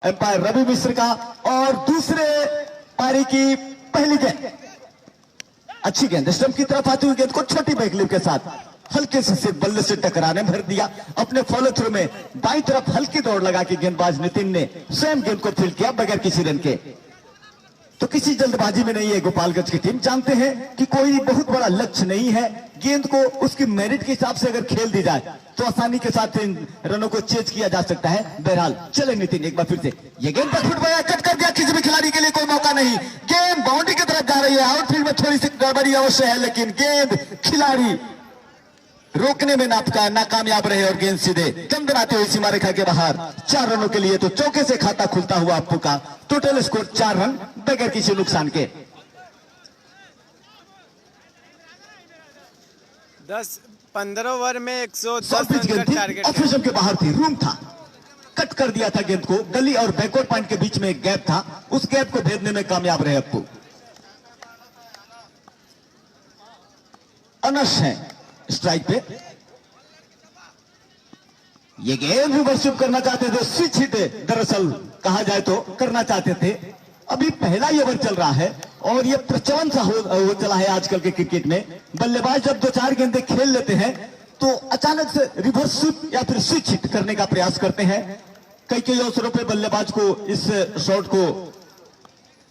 Empire Ravi मिश्र का। और दूसरे पारी की पहली गेंद, अच्छी गेंद स्टंप की तरफ आती हुई गेंद को छोटी बैकलिप के साथ हल्के से सिर्फ बल्ले से टकराने भर दिया। अपने फॉलो थ्रू में बाईं तरफ हल्की दौड़ लगा के गेंदबाज नितिन ने स्वयं गेंद को फील्ड किया बगैर किसी रन के। तो किसी जल्दबाजी में नहीं है गोपालगंज की टीम, जानते हैं कि कोई बहुत बड़ा लक्ष्य नहीं है, गेंद को उसकी मेरिट के हिसाब से अगर खेल दी जाए तो आसानी के साथ इन रनों को चेज किया जा सकता है। बहरहाल चले नितिन एक बार फिर से, ये गेंद पर फुट गया, कट कर दिया, किसी भी खिलाड़ी के लिए कोई मौका नहीं, गेंद बाउंड्री की तरफ जा रही है। आउटफील्ड में थोड़ी सी गड़बड़ी अवश्य है, लेकिन गेंद खिलाड़ी रोकने में नाकामयाब रहे और गेंद सीधे दंदनाते हुए सीमा रेखा के बाहर। 4 रनों के लिए तो चौके से खाता खुलता हुआ अप्पू का टोटल स्कोर 4 रन बगैर किसी नुकसान के। 10-15 ओवर में 110 रन का टारगेट ऑफिसर के बाहर थी, रूम था, कट कर दिया था गेंद को। गली और बैकवर्ड पॉइंट के बीच में एक गैप था, उस गैप को भेदने में कामयाब रहे अप्पू। अनश है स्ट्राइक पे, ये गेंद रिवर्सिव करना चाहते थे, स्विच हिट दरअसल कहा जाए तो करना चाहते थे। अभी पहला ही ओवर चल रहा है और ये प्रचलन सा हो चला है आजकल के क्रिकेट में। बल्लेबाज जब 2-4 गेंदें खेल लेते हैं तो अचानक से रिवर्सिव या फिर स्विच हिट करने का प्रयास करते हैं। कई अवसरों पे बल्लेबाज को इस शॉट को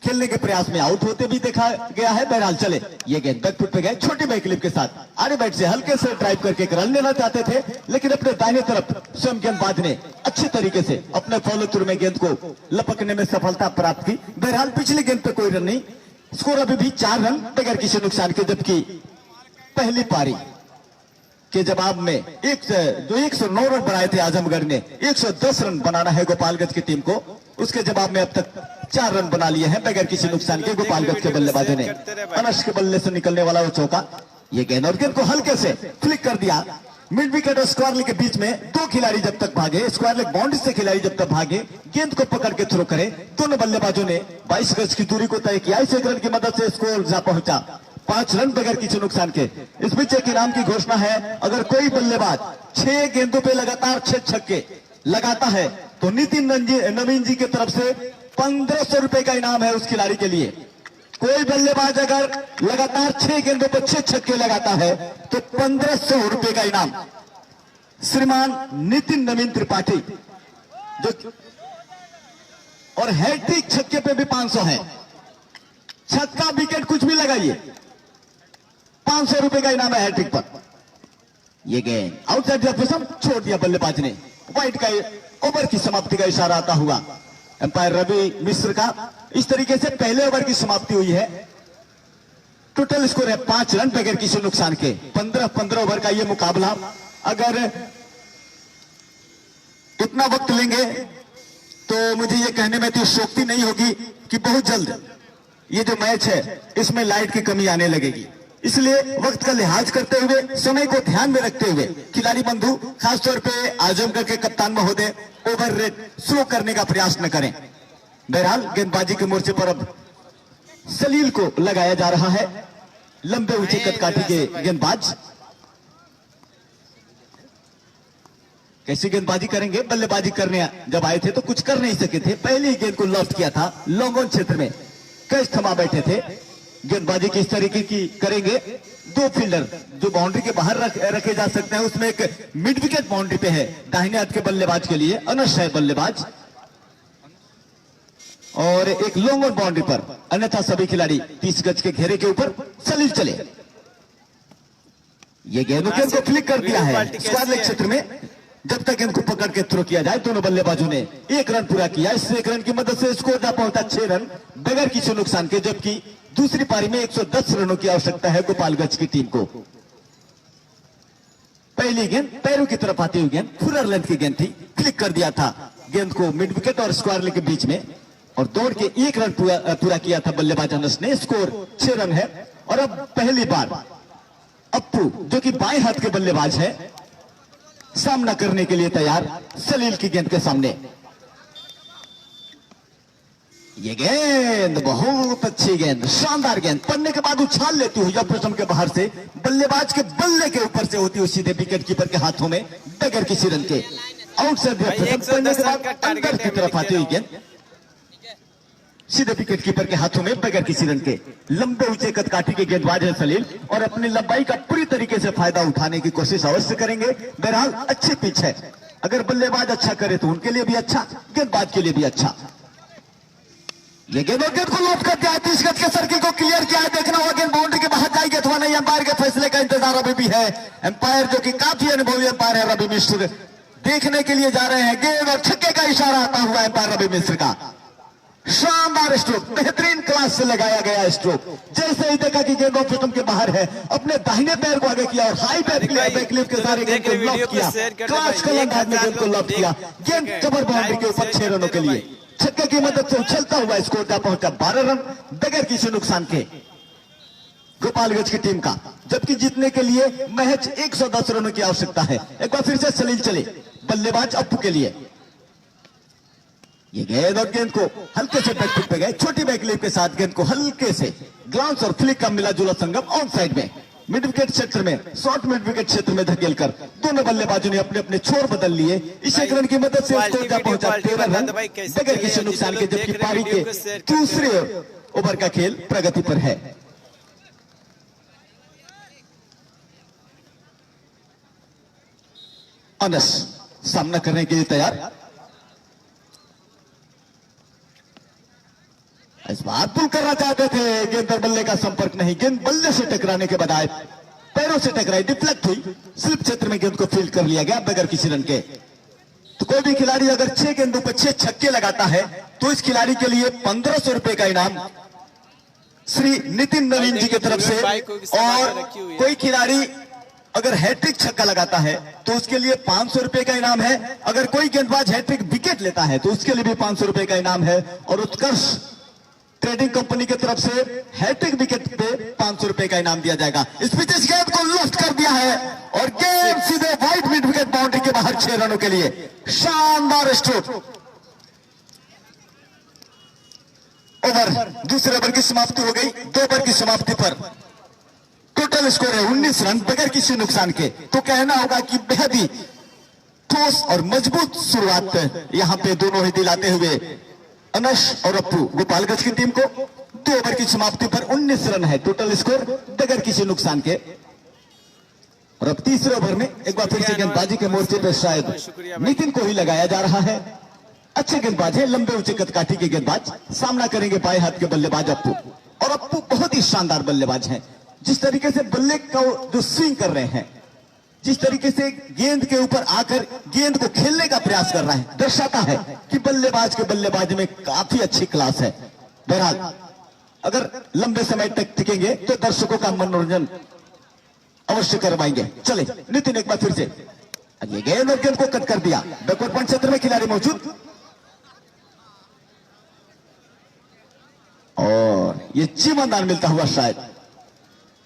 खेलने के प्रयास में आउट होते भी देखा गया है। बहरहाल चले, ये गेंद बैकफुट पे गए छोटी बैकलिप के साथ, आड़े बैट से हल्के से ड्राइव करके एक रन लेना चाहते थे, लेकिन अपने दाहिने तरफ स्वयं गेंदबाज ने अच्छे तरीके से अपने फॉलो थ्रू में गेंद को लपकने में सफलता प्राप्त की। बहरहाल पिछली गेंद पे कोई रन नहीं, स्कोर अभी भी 4 रन बगैर किसी नुकसान के। जबकि पहली पारी के जवाब में 109 रन बनाए थे आजमगढ़ ने, 110 रन बनाना है गोपालगंज की टीम को, उसके जवाब में अब तक 4 रन बना लिए हैं बगैर किसी नुकसान के गोपालगंज के बल्लेबाजों ने। अनश के बल्ले से निकलने वाला वो चौका, ये गेंद और गेंद को हल्के से फ्लिक कर दिया। मिड विकेट और स्क्वायर लेग के बीच में 2 खिलाड़ी जब तक भागे, स्क्वायर लेग बाउंड्री से खिलाड़ी जब तक भागे, गेंद को पकड़ के थ्रो करे। दोनों बल्लेबाजों ने 22 गज की दूरी को तय किया। इस एक रन की मदद से स्कोर जा पहुंचा 5 रन बगैर किसी नुकसान के। इस बीच एक इनाम की घोषणा है, अगर कोई बल्लेबाज 6 गेंदों पे लगातार 6 छक्के लगाता है तो नितिन नवीन जी की तरफ से 1500 रुपए का इनाम है उस खिलाड़ी के लिए। कोई बल्लेबाज अगर लगातार 6 गेंदों पर 6 छक्के लगाता है तो 1500 रुपए का इनाम श्रीमान नितिन नवीन त्रिपाठी जो, और हैट्रिक छक्के पे भी 500 है। छक्का विकेट कुछ भी लगाइए, 500 रुपए का इनाम है हैट्रिक पर। ये गेंद आउटसाइड द ऑफ छोड़ दिया बल्लेबाज ने। वाइड का ओवर की समाप्ति का इशारा आता हुआ एम्पायर रवि मिश्र का। इस तरीके से पहले ओवर की समाप्ति हुई है। टोटल स्कोर है 5 रन बगैर किसी नुकसान के। 15 ओवर का ये मुकाबला, अगर इतना वक्त लेंगे तो मुझे ये कहने में तो शोक्ति नहीं होगी कि बहुत जल्द ये जो मैच है इसमें लाइट की कमी आने लगेगी। इसलिए वक्त का लिहाज करते हुए, समय को ध्यान में रखते हुए खिलाड़ी बंधु, खासतौर पे आजमगढ़ के कप्तान महोदय, ओवर रेट स्लो करने का प्रयास न करें। बहरहाल गेंदबाजी के मोर्चे पर अब सलील को लगाया जा रहा है, लंबे ऊंचे कदकाठी के गेंदबाज। कैसी गेंदबाजी करेंगे? बल्लेबाजी करने जब आए थे तो कुछ कर नहीं सके थे, पहली ही गेंद को लॉफ्ट किया था, लॉन्ग ऑन क्षेत्र में कैच थमा बैठे थे। गेंदबाजी किस तरीके की करेंगे? 2 फील्डर जो बाउंड्री के बाहर रखे जा सकते हैं, उसमें एक मिड विकेट बाउंड्री पे है दाहिने हाथ के बल्लेबाज के लिए, अनश है बल्लेबाज, और एक लॉन्ग ऑन बाउंड्री पर, अन्यथा सभी खिलाड़ी 30 गज के घेरे के ऊपर। सलील चले, ये गेंद को फ्लिक कर दिया है स्क्वायर लेग क्षेत्र में। जब तक इनको पकड़ के थ्रो किया जाए, दोनों बल्लेबाजों ने 1 रन पूरा किया। इस 1 रन की मदद से स्कोर जा पहुंचा 6 रन बगैर किसी नुकसान के। जबकि दूसरी पारी में 110 रनों की आवश्यकता है गोपालगंज की टीम को। पहली गेंद पैरों की तरफ आती हुई गेंद, फुलर लेंथ की गेंद थी, क्लिक कर दिया था गेंद को मिड विकेट और स्क्वायर लेग के बीच में, और दौड़ के 1 रन पूरा किया था बल्लेबाज अनस ने। स्कोर 6 रन है। और अब पहली बार अप्पू जो कि बाएं हाथ के बल्लेबाज है, सामना करने के लिए तैयार सलील की गेंद के सामने। ये गेंद बहुत अच्छी गेंद, शानदार गेंद, पड़ने के बाद उछाल लेती हुई ऑपरेशन के बाहर से बल्लेबाज के बल्ले के ऊपर से होती हुई सीधे विकेट कीपर के हाथों में बगैर किसी रन के। आउट से भाई, 110 रन का टारगेट अंदर की है, तरफ मैं आती हुई लिख गेंद सीधे विकेट कीपर के हाथों में बगैर किसी रन के। लंबे ऊंचे कदकाठी के गेंदबाज है सलील और अपनी लंबाई का पूरी तरीके से फायदा उठाने की कोशिश अवश्य करेंगे। बहरहाल अच्छी पिच है, अगर बल्लेबाज अच्छा करे तो उनके लिए भी अच्छा, गेंदबाज के लिए भी अच्छा। ये गेंद और गेंद को लॉक कर दिया, 30 गज के सर्किल को क्लियर किया है। देखना होगा गेंद बाउंड्री के बाहर जाएगी अथवा नहीं, अंपायर के फैसले का इंतजार अभी भी है। अंपायर जो कि काफी अनुभवी अंपायर है रवि मिश्र, देखने के लिए जा रहे हैं। गेंद और छक्के का इशारा आता हुआ अंपायर रवि मिश्र का। शानदार स्ट्रोक, बेहतरीन क्लास से लगाया गया स्ट्रोक। जैसे ही देखा कि गेंद ऑफ स्टंप के बाहर है, अपने दाहिने पैर को आगे किया और हाई पैर बैकलिफ्ट के सारे गेंद को लॉक किया। क्लास के अंदाज में गेंद को लॉक किया। गेंद कवर बाउंड्री के ऊपर 6 रनों के लिए छक्के की मदद से उछलता हुआ स्कोर जा पहुंचा 12 रन बगैर किसी नुकसान के गोपालगंज की टीम का। जबकि जीतने के लिए महज 110 रनों की आवश्यकता है। एक बार फिर से सलील चले, बल्लेबाज अप्पू के लिए। ये गेंद और गेंद को हल्के से बैकफुट पे गए, छोटी बैकलिप के साथ गेंद को हल्के से ग्लांस और फ्लिक का मिला जुला संगम ऑन साइड में मिड विकेट क्षेत्र में, शॉर्ट मिड विकेट क्षेत्र में धकेल कर दोनों बल्लेबाजों ने अपने अपने छोर बदल लिए। इस एक रन की मदद से स्कोर जा पहुंचा 13 रन बगैर किसी नुकसान के। जबकि पारी के दूसरे ओवर का खेल प्रगति पर है। अनस सामना करने के लिए तैयार। इस बार पुल करना चाहते थे, गेंद पर बल्ले का संपर्क नहीं। गेंद बल्ले से टकराने के बजाय पैरों से टकराई, डिफ्लेक्ट हुई, स्लिप क्षेत्र में गेंद को फील्ड कर लिया गया बगैर किसी रन के। तो कोई भी खिलाड़ी अगर 6 गेंदों पर 6 छक्के लगाता है तो इस खिलाड़ी के लिए 1500 रुपए का इनाम श्री नितिन नवीन जी की तरफ से। और कोई खिलाड़ी अगर हैट्रिक छक्का लगाता है तो उसके लिए 500 रुपए का इनाम है। अगर कोई गेंदबाज हैट्रिक विकेट लेता है तो उसके लिए भी 500 रुपए का इनाम है। और उत्कर्ष ट्रेडिंग कंपनी की तरफ से हैट्रिक विकेट पे 500 रुपए का इनाम दिया जाएगा। इस पिच इस गेंद को लॉस्ट कर दिया है और गेंद सीधे वाइड मिड विकेट बाउंड्री के बाहर 6 रनों के लिए। शानदार स्ट्रोक। ओवर, दूसरे ओवर की समाप्ति हो गई। 2 ओवर की समाप्ति पर टोटल स्कोर है 19 रन बगैर किसी नुकसान के। तो कहना होगा कि बेहद ही ठोस और मजबूत शुरुआत यहां पे दोनों ही दिलाते हुए अनस और अप्पू गोपालगंज की टीम को। 2 ओवर की समाप्ति पर 19 रन है टोटल स्कोर बगैर किसी नुकसान के। और अब तीसरे ओवर में एक बार फिर से गेंदबाजी के मोर्चे पर शायद नितिन को ही लगाया जा रहा है। अच्छे गेंदबाज है, लंबे ऊंचे कदकाठी के गेंदबाज। सामना करेंगे बाएं हाथ के बल्लेबाज अप्पू। और अप्पू बहुत ही शानदार बल्लेबाज हैं। जिस तरीके से बल्ले का जो स्विंग कर रहे हैं, जिस तरीके से गेंद के ऊपर आकर गेंद को खेलने का प्रयास कर रहा है, दर्शाता है कि बल्लेबाज के बल्लेबाजी में काफी अच्छी क्लास है। बहरहाल अगर लंबे समय तक टिकेंगे तो दर्शकों का मनोरंजन अवश्य करवाएंगे। चले नितिन एक बार फिर से, ये गेंद और गेंद को कट कर दिया। बैकवर्ड पॉइंट क्षेत्र में खिलाड़ी मौजूद और ये चीमनदार मिलता हुआ शायद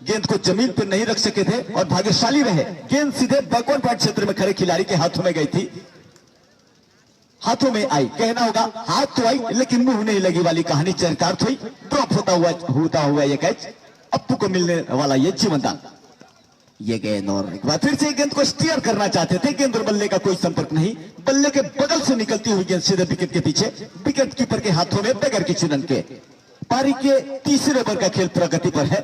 गेंद को जमीन पर नहीं रख सके थे और भाग्यशाली रहे। गेंद सीधे बैकवर्ड पॉइंट क्षेत्र में खड़े खिलाड़ी के हाथों में गई थी, हाथों में आई। कहना होगा हाथ तो आई लेकिन मुंह नहीं लगी वाली कहानी चरितार्थ हुई। ड्रॉप होता हुआ ये कैच अप्पू को मिलने वाला ये जीवनदान। ये गेंद और एक बार फिर से गेंद को स्टीयर करना चाहते थे। गेंद और बल्ले का कोई संपर्क नहीं। बल्ले के बगल से निकलती हुई गेंद सीधे विकेट के पीछे, विकेट कीपर के हाथों में बगैर किसी रन के। पारी के तीसरे ओवर का खेल प्रगति पर है।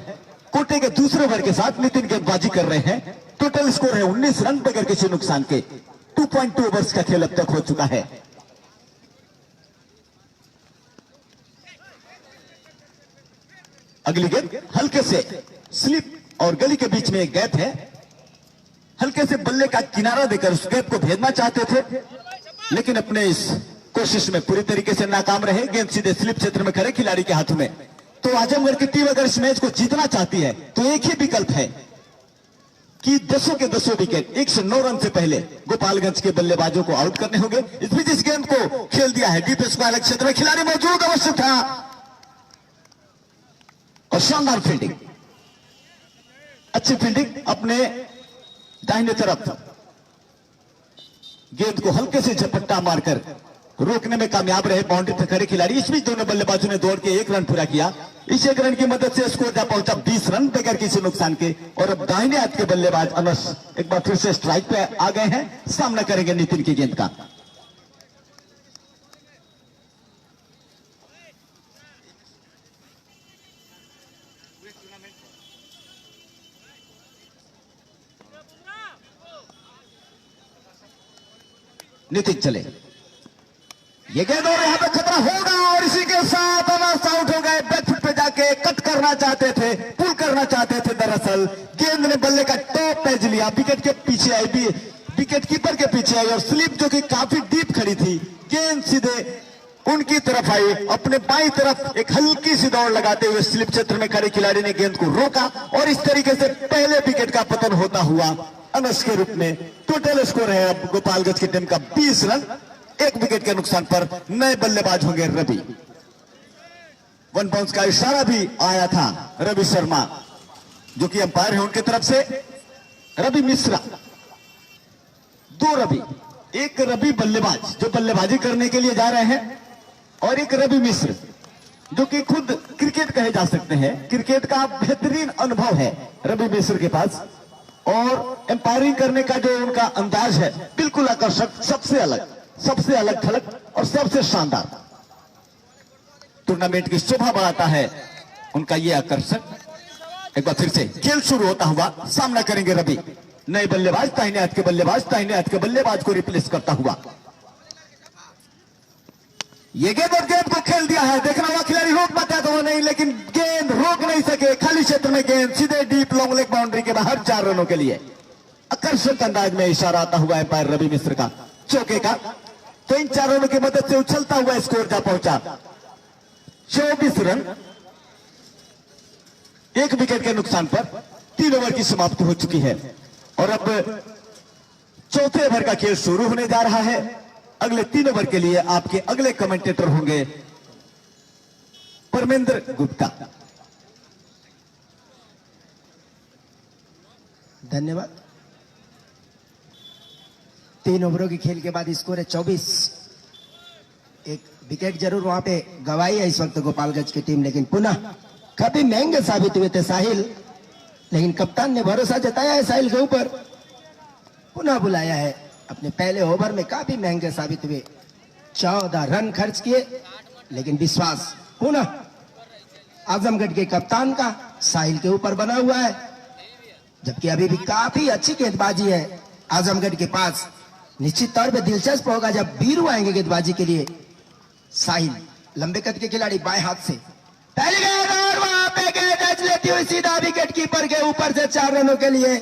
कोटे के दूसरे ओवर के साथ नितिन गेंदबाजी कर रहे हैं। टोटल स्कोर है 19 रन बगैर किसी नुकसान के। 2.2 ओवर्स का खेल अब तक हो चुका है। अगली गेंद हल्के से स्लिप और गली के बीच में एक गैप है। हल्के से बल्ले का किनारा देकर उस गैप को भेदना चाहते थे लेकिन अपने इस कोशिश में पूरी तरीके से नाकाम रहे। गेंद सीधे स्लिप क्षेत्र में खड़े खिलाड़ी के हाथों में। तो आजमगढ़ की टीम अगर इस मैच को जीतना चाहती है तो एक ही विकल्प है कि 10 के 10 विकेट 109 रन से पहले गोपालगंज के बल्लेबाजों को आउट करने होंगे। इस बीच इस गेंद को खेल दिया है डीप स्क्वायर क्षेत्र में। खिलाड़ी मौजूद अवश्य था और शानदार फील्डिंग, अच्छी फील्डिंग। अपने दाहिने तरफ गेंद को हल्के से झपट्टा मारकर रोकने में कामयाब रहे बाउंड्री पर खड़े खिलाड़ी। इस बीच दोनों बल्लेबाजों ने दौड़ के 1 रन पूरा किया। इस एक रन की मदद से स्कोर जा पहुंचा 20 रन बगैर किसी नुकसान के। और अब दाहिने हाथ के बल्लेबाज अनस एक बार फिर से स्ट्राइक पे आ गए हैं, सामना करेंगे नितिन की गेंद का। नितिन चले, ये गेंद और यहां पे खतरा होगा और इसी के साथ अनस आउट हो गए। बैकफुट पे जाके कट करना चाहते थे, पुल करना चाहते थे, दरअसल गेंद ने बल्ले का टॉप एज लिया, विकेट के पीछे आई भी, विकेट कीपर के पीछे आई और स्लिप जो कि काफी डीप खड़ी थी, गेंद सीधे उनकी तरफ आई। अपने बाईं तरफ एक हल्की सी दौड़ लगाते हुए स्लिप क्षेत्र में खड़े खिलाड़ी ने गेंद को रोका और इस तरीके से पहले विकेट का पतन होता हुआ अनस के रूप में। टोटल स्कोर है अब गोपालगंज की टीम का 20 रन, एक विकेट के नुकसान पर नए बल्लेबाज होंगे रवि। वन बाउंस का इशारा भी आया था रवि शर्मा जो कि अंपायर है उनकी तरफ से। रवि मिश्रा, दो रवि, एक रवि बल्लेबाज जो बल्लेबाजी करने के लिए जा रहे हैं और एक रवि मिश्र जो कि खुद क्रिकेट कहे जा सकते हैं, क्रिकेट का बेहतरीन अनुभव है रवि मिश्र के पास और एम्पायरिंग करने का जो उनका अंदाज है बिल्कुल आकर्षक, सबसे अलग थलग और सबसे शानदार। टूर्नामेंट की शोभा बढ़ाता है उनका ये आकर्षक। एक बार फिर से खेल शुरू होता हुआ सामना करेंगे रवि। नए बल्लेबाज दाहिने हाथ के बल्लेबाज, दाहिने हाथ के बल्लेबाज को रिप्लेस करता हुआ। ये गेंद और गेंद को खेल दिया है, देखना हुआ खिलाड़ी रोक पाता तो वो नहीं, लेकिन गेंद रोक नहीं सके। खाली क्षेत्र में गेंद सीधे डीप लॉन्ग लेग बाउंड्री के बाहर 4 रनों के लिए। आकर्षक अंदाज में इशारा आता हुआ एम्पायर रवि मिश्र का चौके का। तो इन 4 रनों की मदद से उछलता हुआ स्कोर जा पहुंचा 24 रन, एक विकेट के नुकसान पर 3 ओवर की समाप्ति हो चुकी है। और अब चौथे ओवर का खेल शुरू होने जा रहा है। अगले 3 ओवर के लिए आपके अगले कमेंटेटर होंगे परमेंद्र गुप्ता। धन्यवाद। 3 ओवरों के खेल के बाद स्कोर है 24। एक विकेट जरूर वहां पे गवाई है इस वक्त गोपालगंज की टीम, लेकिन पुनः काफी महंगे साबित हुए थे साहिल, लेकिन कप्तान ने भरोसा जताया है साहिल के ऊपर, पुनः बुलाया है। अपने पहले ओवर में काफी महंगे साबित हुए, 14 रन खर्च किए, लेकिन विश्वास पुनः आजमगढ़ के कप्तान का साहिल के ऊपर बना हुआ है। जबकि अभी भी काफी अच्छी गेंदबाजी है आजमगढ़ के पास। निश्चित तौर पे दिलचस्प होगा जब बीरू आएंगे गेंदबाजी के लिए। साहिल लंबे कद के खिलाड़ी बाएं हाथ से पहले गेंद और वहां पे गेंद टच लेती हुई सीधा विकेट कीपर के ऊपर से 4 रनों के लिए।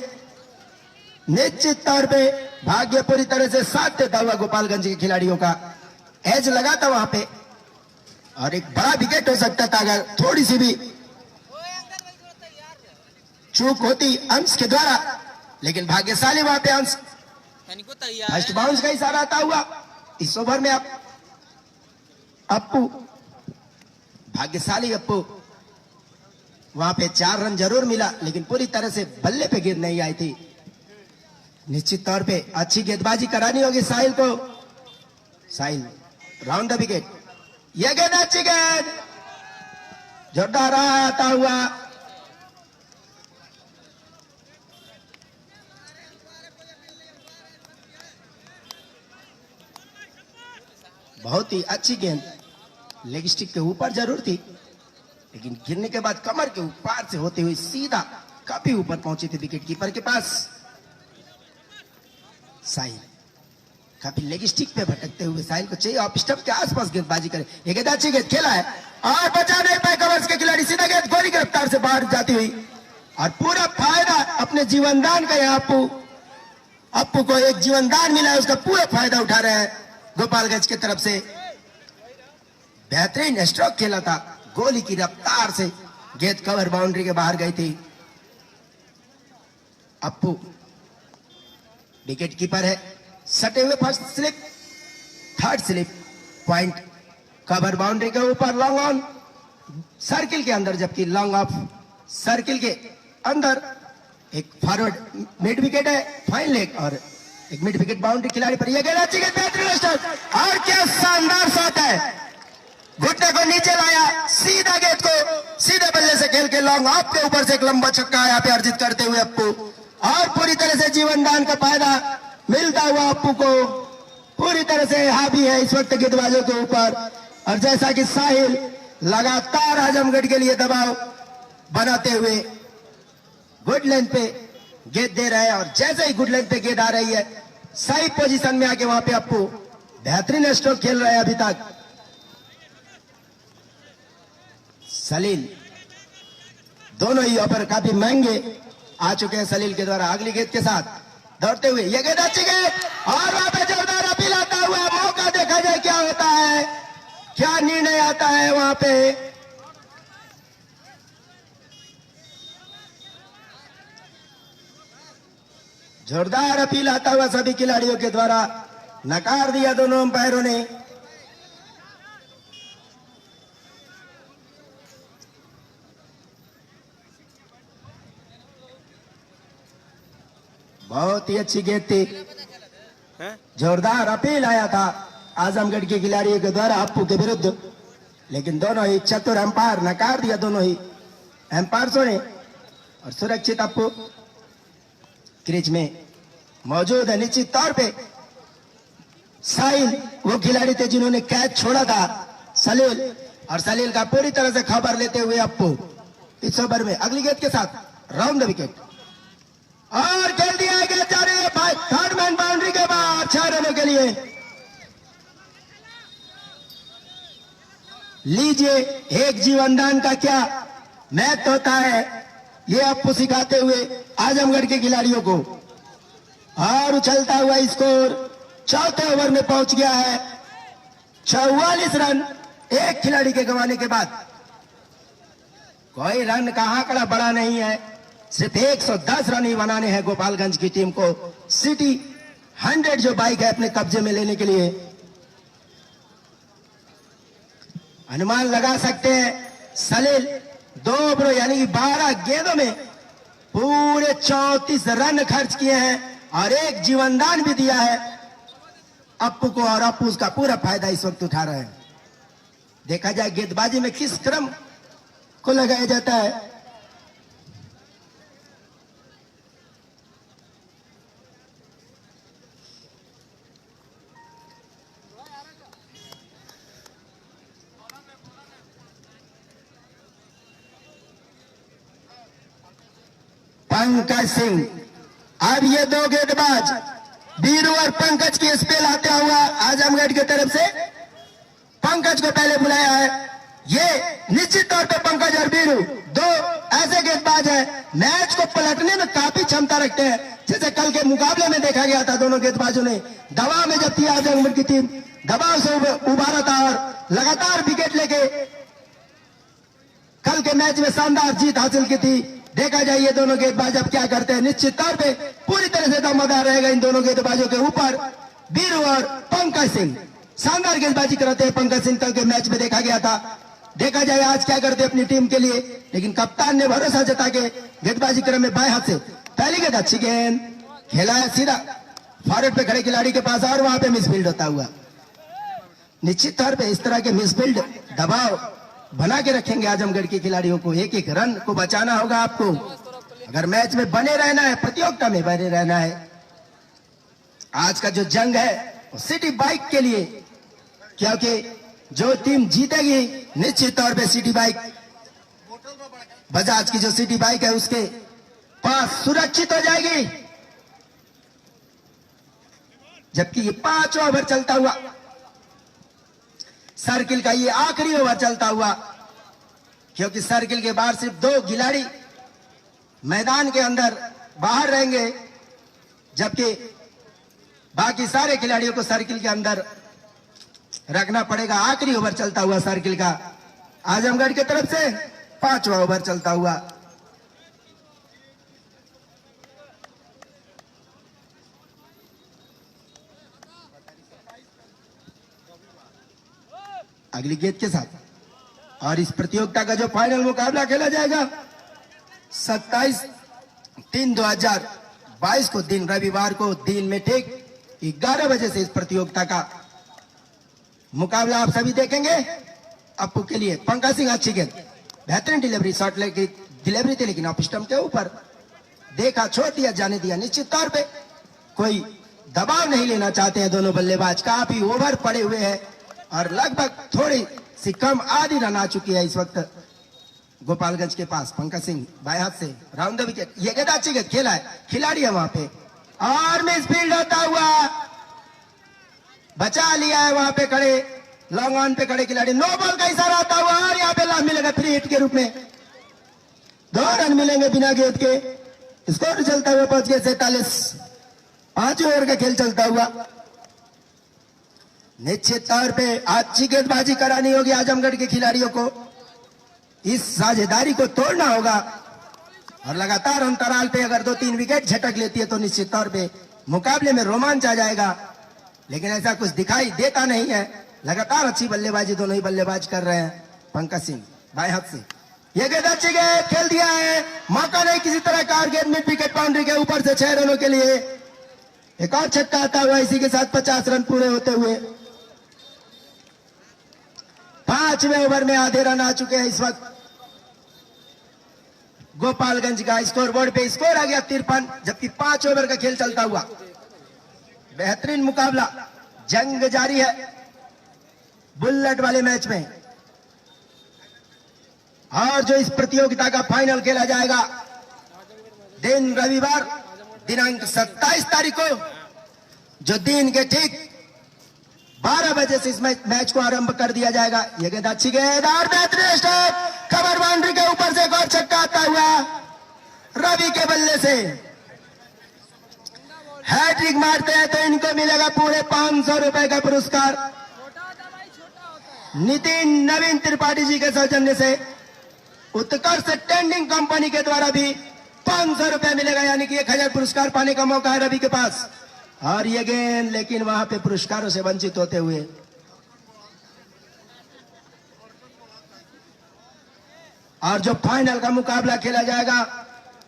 निश्चित तौर पे भाग्य पूरी तरह से साथ देता हुआ गोपालगंज के खिलाड़ियों का। एज लगा था वहां पे और एक बड़ा विकेट हो सकता था अगर थोड़ी सी भी चूक होती अंश के द्वारा, लेकिन भाग्यशाली वहां पे अंश। फर्स्ट बाउंस का इशारा आता हुआ इस ओवर में अप्पू, भाग्यशाली अप्पू। वहां पे 4 रन जरूर मिला, लेकिन पूरी तरह से बल्ले पे गिर नहीं आई थी। निश्चित तौर पे अच्छी गेंदबाजी करानी होगी साहिल को। साहिल राउंड द विकेट, यह गेंद अच्छी गेंद, जोरदार आता हुआ। बहुत ही अच्छी गेंद, लेग स्टिक के ऊपर जरूर थी, लेकिन गिरने के बाद कमर के ऊपर से होते हुए सीधा काफी ऊपर पहुंची थी विकेट कीपर के पास। साहिल काफी लेग स्टिक पे भटकते हुए साहिल को चाहिए ऑफ स्टंप के आसपास गेंदबाजी करे। ये गेंद अच्छी गेंद खेला है और बचा नहीं पाए कवर्स के खिलाड़ी, सीधा गेंद गोली की रफ्तार से बाहर जाती हुई और पूरा फायदा अपने जीवनदान का है। अप्पू को एक जीवनदान मिला है, उसका पूरा फायदा उठा रहे हैं गोपालगंज की तरफ से। बेहतरीन स्ट्रोक खेला था, गोली की रफ्तार से गेंद कवर बाउंड्री के बाहर गई थी। अप्पू विकेट कीपर है, सटे हुए first slip, third slip, point cover boundary के ऊपर, लॉन्ग ऑन सर्किल के अंदर, जबकि लॉन्ग ऑफ सर्किल के अंदर एक फॉरवर्ड मिड विकेट है, फाइन लेग और एक मिड विकेट बाउंड्री खिलाड़ी पर यह गेंद अच्छी गेंद, बेहतरीन स्ट्रोक और क्या शानदार शॉट है। घुटने को नीचे लाया, सीधा गेंद को सीधे बल्ले से खेल के लॉन्ग ऑफ के ऊपर से एक लंबा छक्का यहाँ पे अर्जित करते हुए अप्पू, और पूरी तरह से जीवन दान का फायदा मिलता हुआ अप्पू को पूरी तरह से हावी है इस वक्त गेंदबाजों के ऊपर। और जैसा कि साहिल लगातार आजमगढ़ के लिए दबाव बनाते हुए गुड लेंथ पे गेंद दे रहे हैं, और जैसे ही गुड लेंथ पे गेंद आ रही है सही पोजीशन में आके वहां पे अप्पू बेहतरीन स्ट्रोक खेल रहे हैं अभी तक। सलील दोनों ही ऑफर काफी महंगे आ चुके हैं सलील के द्वारा। अगली गेंद के साथ दौड़ते हुए ये गेंद अच्छी गेंद, और वहां पे जोरदार अपील आता हुआ मौका, देखा जाए क्या होता है, क्या निर्णय आता है वहां पे। जोरदार अपील आता हुआ सभी खिलाड़ियों के द्वारा, नकार दिया दोनों अंपायरों ने। बहुत ही अच्छी गेंद थी, जोरदार अपील आया था आजमगढ़ के खिलाड़ियों के द्वारा अप्पू के विरुद्ध, लेकिन दोनों ही चतुर अंपायर नकार दिया दोनों ही अंपायर्सों ने, और सुरक्षित अप्पू क्रीज में मौजूद है। निश्चित तौर पे साहिल वो खिलाड़ी थे जिन्होंने कैच छोड़ा था सलील, और सलील का पूरी तरह से खबर लेते हुए अप्पू इस ओवर में अगली गेंद के साथ राउंड द विकेट, और खेल दिया है, गेंद जा रही है थर्ड मैन बाउंड्री के बाद 6 रनों के लिए। लीजिए एक जीवनदान का क्या महत्व होता है ये अप्पू सिखाते हुए आजमगढ़ के खिलाड़ियों को, और उछलता हुआ स्कोर चौथे ओवर में पहुंच गया है। 44 रन एक खिलाड़ी के गंवाने के बाद। कोई रन का आंकड़ा बड़ा नहीं है, सिर्फ 110 रन ही बनाने हैं गोपालगंज की टीम को सिटी 100 जो बाइक है अपने कब्जे में लेने के लिए। अनुमान लगा सकते हैं सलील 2 ओवरों यानी कि 12 गेंदों में पूरे 34 रन खर्च किए हैं और एक जीवनदान भी दिया है अप्पू को, और अप्पू उसका पूरा फायदा इस वक्त उठा रहे हैं। देखा जाए गेंदबाजी में किस क्रम को लगाया जाता है। पंकज सिंह, अब ये 2 गेंदबाज बीरू और पंकज की स्पेल आते हुआ आजमगढ़ की तरफ से पंकज को पहले बुलाया है। ये निश्चित तौर पे पंकज और बीरू 2 ऐसे गेंदबाज हैं मैच को पलटने में काफी क्षमता रखते हैं। जैसे कल के मुकाबले में देखा गया था, दोनों गेंदबाजों ने दबाव में जब थी आजमगढ़ की टीम दबाव से उबारा था और लगातार विकेट लेके कल के मैच में शानदार जीत हासिल की थी। देखा जाए ये दोनों गेंदबाज अब क्या करते हैं। निश्चित तौर पे पूरी तरह से दमदार रहेगा इन दोनों गेंदबाजों के ऊपर। बीरू और पंकज सिंह शानदार गेंदबाजी कराते हैं। पंकज सिंह कल के मैच में देखा गया था। देखा जाए आज क्या करते हैं अपनी टीम के लिए, लेकिन कप्तान ने भरोसा जता के गेंदबाजी क्रम में बाएं हाथ से पहली गेंद अच्छी गेंद खेला है सीधा फॉरवर्ड पे खड़े खिलाड़ी के पास, और वहां पे मिसफील्ड होता हुआ। निश्चित तौर पे इस तरह के मिसफील्ड दबाव बना के रखेंगे आजमगढ़ के खिलाड़ियों को। एक एक रन को बचाना होगा आपको अगर मैच में बने रहना है, प्रतियोगिता में बने रहना है। आज का जो जंग है वो सिटी बाइक के लिए, क्योंकि जो टीम जीतेगी निश्चित तौर पे सिटी बाइक, बजाज की जो सिटी बाइक है उसके पास सुरक्षित हो जाएगी। जबकि ये 5 ओवर चलता हुआ सर्किल का ये आखिरी ओवर चलता हुआ, क्योंकि सर्किल के बाहर सिर्फ 2 खिलाड़ी मैदान के अंदर बाहर रहेंगे, जबकि बाकी सारे खिलाड़ियों को सर्किल के अंदर रखना पड़ेगा। आखिरी ओवर चलता हुआ सर्किल का आजमगढ़ की तरफ से 5वां ओवर चलता हुआ। अगली गेंद के साथ और इस प्रतियोगिता का जो फाइनल मुकाबला खेला जाएगा 27/3/2022 को दिन रविवार को दिन में ठीक 11 बजे से इस प्रतियोगिता का मुकाबला आप सभी देखेंगे। अपू के लिए पंकज सिंह अच्छी गेंद, बेहतरीन डिलीवरी, शॉट लेके डिलीवरी थी लेकिन ऑफ स्टंप के ऊपर देखा, छोड़ दिया, जाने दिया। निश्चित तौर पे कोई दबाव नहीं लेना चाहते हैं दोनों बल्लेबाज, काफी ओवर पड़े हुए हैं और लगभग थोड़ी सी कम आधी रन आ चुकी है इस वक्त गोपालगंज के पास। पंकज सिंह बाएं हाथ से राउंड द विकेट, ये गेंद अच्छी गेंद, खेला है, खिलाड़ी है वहां पे और मिस फील्ड होता हुआ बचा लिया है वहां पे खड़े लॉन्ग ऑन पे खड़े खिलाड़ी। नो बॉल का इशारा आता हुआ और यहाँ पे लाभ मिलेगा फ्री हिट के रूप में, 2 रन मिलेंगे बिना गेंद के। स्कोर चलता हुआ पहुंच गए 47, 5 ओवर का खेल चलता हुआ। निश्चित तौर पे अच्छी गेंदबाजी करानी होगी आजमगढ़ के खिलाड़ियों को, इस साझेदारी को तोड़ना होगा और लगातार अंतराल पे अगर 2-3 विकेट झटक लेती है तो निश्चित तौर पे मुकाबले में रोमांच आ जाएगा, लेकिन ऐसा कुछ दिखाई देता नहीं है। लगातार अच्छी बल्लेबाजी दोनों ही बल्लेबाज कर रहे हैं। पंकज सिंह बाएं हाथ से, ये गेंद अच्छी गेंद, खेल दिया है, मौका नहीं किसी तरह का, गेंद मिड विकेट बाउंड्री के ऊपर से 6 रनों के लिए एक और छक्का आता हुआ, इसी के साथ 50 रन पूरे होते हुए 5वें ओवर में आधे रन आ चुके हैं इस वक्त। गोपालगंज का स्कोर बोर्ड पे स्कोर आ गया 53, जबकि 5 ओवर का खेल चलता हुआ। बेहतरीन मुकाबला, जंग जारी है बुलेट वाले मैच में, और जो इस प्रतियोगिता का फाइनल खेला जाएगा दिन रविवार दिनांक 27 तारीख को, जो दिन के ठीक 12 बजे से इस मैच को आरंभ कर दिया जाएगा। यह गेंद अच्छी गेंद और बेहतरीन स्टेप, कवर बाउंड्री के ऊपर से एक और छक्का आता हुआ रवि के बल्ले से। हैट्रिक मारते हैं तो इनको मिलेगा पूरे 500 रुपए का पुरस्कार। नितिन नवीन त्रिपाठी जी के सौजन्य से उत्कर्ष टेंडिंग कंपनी के द्वारा भी 500 रुपए मिलेगा, यानी कि 1000 पुरस्कार पाने का मौका है रवि के पास। और ये गेंद लेकिन वहां पे पुरस्कारों से वंचित होते हुए और जो फाइनल का मुकाबला खेला जाएगा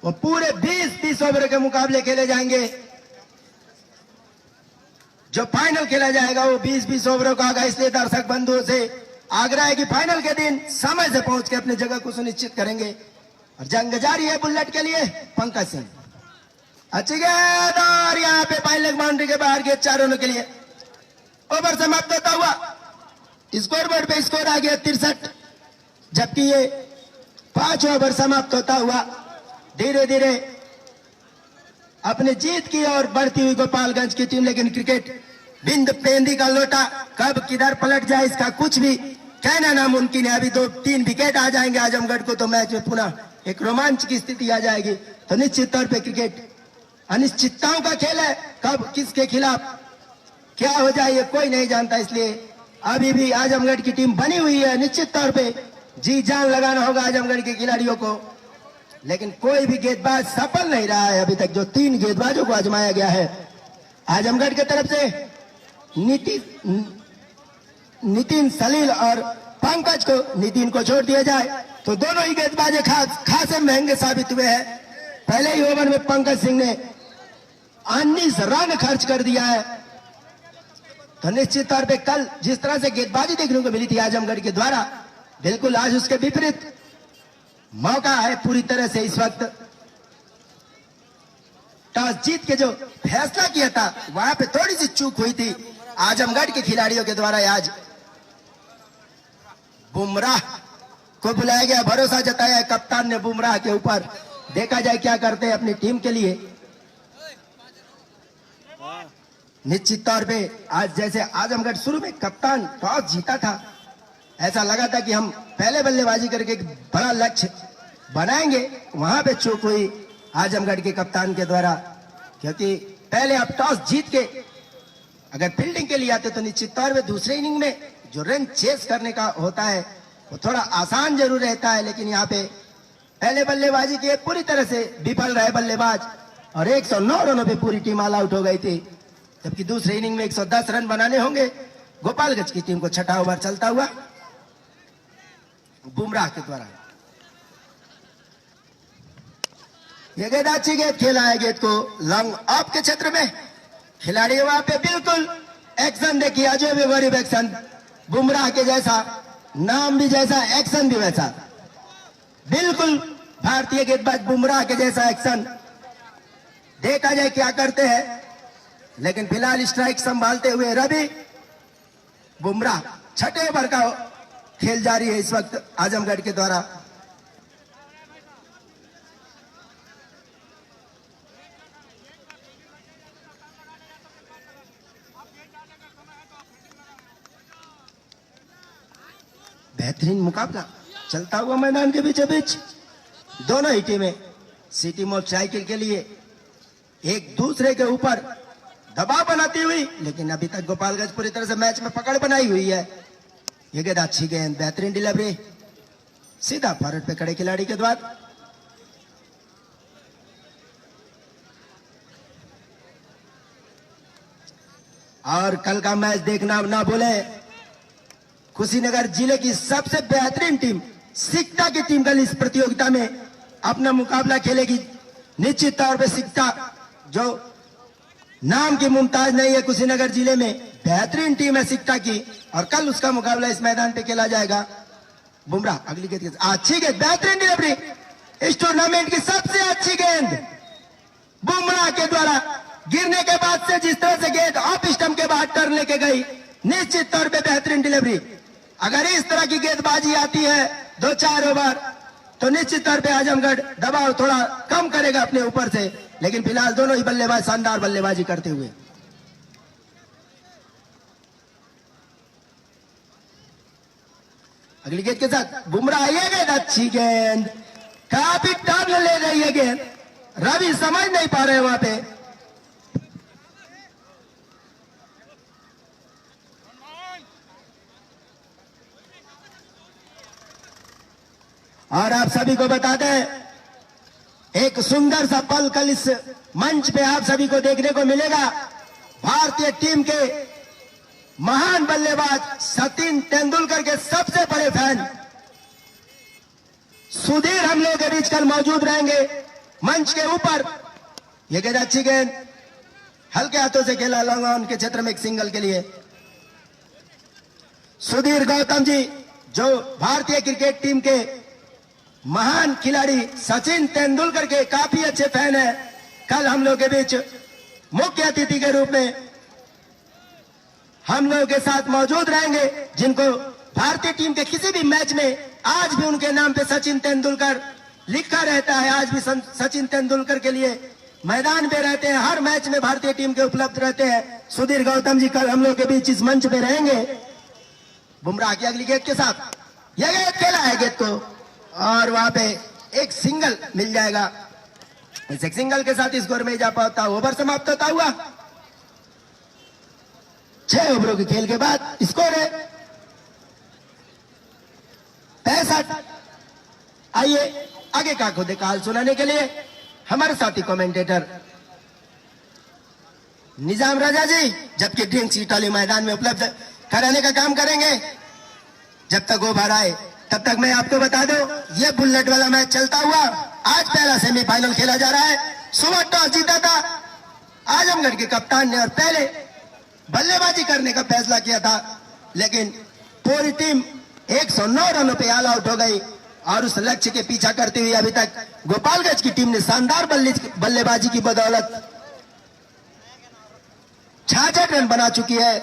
वो पूरे 20-20 ओवर के मुकाबले खेले जाएंगे। जो फाइनल खेला जाएगा वो 20-20 ओवरों का होगा, इसलिए दर्शक बंधुओं से आग्रह है कि फाइनल के दिन समय से पहुंच के अपनी जगह को सुनिश्चित करेंगे। और जंग जारी है बुलेट के लिए। पंकज सिंह अच्छी गेंद और यहाँ पे फाइनल बाउंड्री के बाहर गेंद 4 रनों के लिए। ओवर समाप्त होता हुआ स्कोर बोर्ड पे स्कोर आ गया 63, जबकि ये 5 ओवर समाप्त होता हुआ धीरे धीरे अपने जीत की ओर बढ़ती हुई गोपालगंज की टीम। लेकिन क्रिकेट बिंद पेंदी का लोटा कब किधर पलट जाए इसका कुछ भी कहना नामुमकिन है। अभी 2-3 विकेट आ जाएंगे आजमगढ़ को तो मैच में पुनः एक रोमांच की स्थिति आ जाएगी। तो निश्चित तौर पे क्रिकेट अनिश्चितताओं का खेल है, कब किसके खिलाफ क्या हो जाए ये कोई नहीं जानता, इसलिए अभी भी आजमगढ़ की टीम बनी हुई है। निश्चित तौर पे जी जान लगाना होगा आजमगढ़ के खिलाड़ियों को, लेकिन कोई भी गेंदबाज सफल नहीं रहा है अभी तक। जो 3 गेंदबाजों को आजमाया गया है आजमगढ़ की तरफ से, नितिन सलील और पंकज को, नितिन को छोड़ दिया जाए तो दोनों ही गेंदबाज खासे महंगे साबित हुए हैं। पहले ही ओवर में पंकज सिंह ने 19 रन खर्च कर दिया है। तो निश्चित तौर पे कल जिस तरह से गेंदबाजी देखने को मिली थी आजमगढ़ के द्वारा, बिल्कुल आज उसके विपरीत मौका है पूरी तरह से इस वक्त। टॉस जीत के जो फैसला किया था वहां पे थोड़ी सी चूक हुई थी आजमगढ़ के खिलाड़ियों के द्वारा। आज बुमराह को बुलाया गया, भरोसा जताया है कप्तान ने बुमराह के ऊपर। देखा जाए क्या करते हैं अपनी टीम के लिए। निश्चित तौर पे आज जैसे आजमगढ़ शुरू में कप्तान टॉस जीता था, ऐसा लगा था कि हम पहले बल्लेबाजी करके एक बड़ा लक्ष्य बनाएंगे, वहां पे चूक हुई आजमगढ़ के कप्तान के द्वारा। क्योंकि पहले आप टॉस जीत के अगर फील्डिंग के लिए आते तो निश्चित तौर पे दूसरे इनिंग में जो रन चेस करने का होता है वो थोड़ा आसान जरूर रहता है, लेकिन यहाँ पे पहले बल्लेबाजी के पूरी तरह से विफल रहे बल्लेबाज और 109 रनों पे पूरी टीम ऑल आउट हो गई थी। जबकि दूसरे इनिंग में 110 रन बनाने होंगे गोपालगंज की टीम को। छठा ओवर चलता हुआ बुमराह के द्वारा यह गेंद अच्छी गेंद, खेला है गेंद को लॉन्ग ऑफ के क्षेत्र में। खिलाड़ी वहां पे बिल्कुल एक्शन देखिए, अजय भी गरीब एक्शन बुमराह के जैसा नाम भी जैसा, एक्शन भी वैसा, बिल्कुल भारतीय गेंदबाज बुमराह के जैसा एक्शन। देखा जाए क्या करते हैं, लेकिन फिलहाल स्ट्राइक संभालते हुए रवि। बुमराह छठे ओवर का खेल जारी है इस वक्त आजमगढ़ के द्वारा। बेहतरीन मुकाबला चलता हुआ मैदान के बीचों बीच। दोनों ही टीमें सिटी मोटरसाइकिल के लिए एक दूसरे के ऊपर दबाव बनाती हुई, लेकिन अभी तक गोपालगंज पूरी तरह से मैच में पकड़ बनाई हुई है। ये गेंद अच्छी गेंद, बेहतरीन डिलीवरी, सीधा फॉरवर्ड पे खड़े खिलाड़ी के द्वारा। और कल का मैच देखना ना भूले, कुशीनगर जिले की सबसे बेहतरीन टीम सिकटा की टीम कल इस प्रतियोगिता में अपना मुकाबला खेलेगी। निश्चित तौर पे सिकटा जो नाम की मुमताज नहीं है कुशीनगर जिले में, बेहतरीन टीम है सिकटा की, और कल उसका मुकाबला इस मैदान पे खेला जाएगा। बुमराह अगली गेंद, अच्छी गेंद, बेहतरीन डिलीवरी, इस टूर्नामेंट की सबसे अच्छी गेंद बुमराह के द्वारा। गिरने के बाद से जिस तरह से गेंद ऑफ स्टंप के बाहर टर्न लेके गई, निश्चित तौर पे बेहतरीन डिलीवरी। अगर इस तरह की गेंदबाजी आती है 2-4 ओवर, तो निश्चित तौर पे आजमगढ़ दबाव थोड़ा कम करेगा अपने ऊपर से, लेकिन फिलहाल दोनों ही बल्लेबाज शानदार बल्लेबाजी करते हुए। अगली गेंद के साथ बुमराह, ये गेंद अच्छी गेंद, काफी टर्न ले रही है गेंद, रवि समझ नहीं पा रहे वहां पे। और आप सभी को बता दें, एक सुंदर सा पल कल इस मंच पे आप सभी को देखने को मिलेगा। भारतीय टीम के महान बल्लेबाज सचिन तेंदुलकर के सबसे बड़े फैन सुधीर हम लोग के बीच कल मौजूद रहेंगे मंच के ऊपर। यह गेंद अच्छी गेंद, हल्के हाथों से खेला लॉन्ग ऑन के क्षेत्र में एक सिंगल के लिए। सुधीर गौतम जी जो भारतीय क्रिकेट टीम के महान खिलाड़ी सचिन तेंदुलकर के काफी अच्छे फैन हैं, कल हम लोग के बीच मुख्य अतिथि के रूप में हम लोगों के साथ मौजूद रहेंगे, जिनको भारतीय टीम के किसी भी मैच में आज भी उनके नाम पे सचिन तेंदुलकर लिखा रहता है। आज भी सचिन तेंदुलकर के लिए मैदान पे रहते हैं, हर मैच में भारतीय टीम के उपलब्ध रहते हैं। सुधीर गौतम जी कल हम लोग के बीच इस मंच पे रहेंगे। बुमराह की अगली गेंद के साथ यह गेंद खेला है गेंद को, और वहां पे एक सिंगल मिल जाएगा। इस एक सिंगल के साथ स्कोर में इजाफा होता, ओवर समाप्त होता हुआ। 6 ओवरों के खेल के बाद स्कोर है 65। आइए आगे का खुदे काल सुनाने के लिए हमारे साथी कमेंटेटर निजाम राजा जी, जबकि ड्रिंक सीटाली मैदान में उपलब्ध कराने का काम करेंगे। जब तक ओवर आए तब तक मैं आपको बता दूं, ये बुलेट वाला मैच चलता हुआ आज पहला सेमीफाइनल खेला जा रहा है। सुबह टॉस जीता था आजमगढ़ के कप्तान ने और पहले बल्लेबाजी करने का फैसला किया था, लेकिन पूरी टीम 109 रनों पे ऑल आउट हो गई, और उस लक्ष्य के पीछा करते हुए अभी तक गोपालगंज की टीम ने शानदार बल्लेबाजी की बदौलत 66 रन बना चुकी है।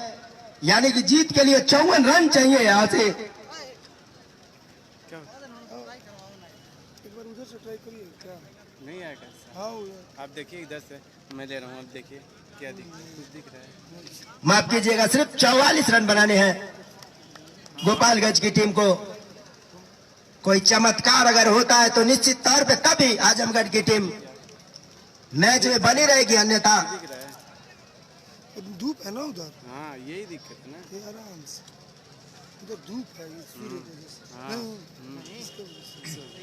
यानी कि जीत के लिए 54 रन चाहिए यहां से। नहीं आएगा सर। आप देखिए इधर से मैं ले रहा हूँ, आप देखिए क्या कुछ दिख रहा है। माफ कीजिएगा, सिर्फ 44 रन बनाने हैं गोपालगंज की टीम को। कोई चमत्कार अगर होता है तो निश्चित तौर पे तभी आजमगढ़ की टीम मैच में बनी रहेगी, अन्यथा धूप है ना उधर। हाँ यही दिक्कत है ना, ये आराम से उधर धूप है, ये सूर्य की वजह से।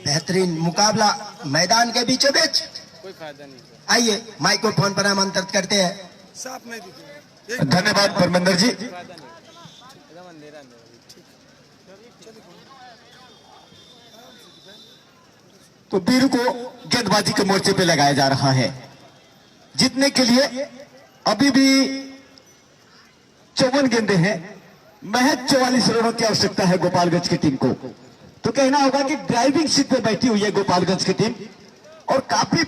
बेहतरीन मुकाबला मैदान के बीचों बीच। कोई फायदा नहीं सर। आइए माइक्रोफोन पर आमंत्रित करते हैं। साफ नहीं दिख रहा। धन्यवाद परमेंद्र जी। फायदा नहीं, एकदम अंधेरा अंधेरा। तो वीरू को गेंदबाजी के मोर्चे पे लगाया जा रहा है। जीतने के लिए अभी भी 54 गेंदें हैं, महज 44 रनों की आवश्यकता है गोपालगंज की टीम को। तो कहना होगा कि ड्राइविंग सीट पे बैठी हुई है गोपालगंज की टीम और काफी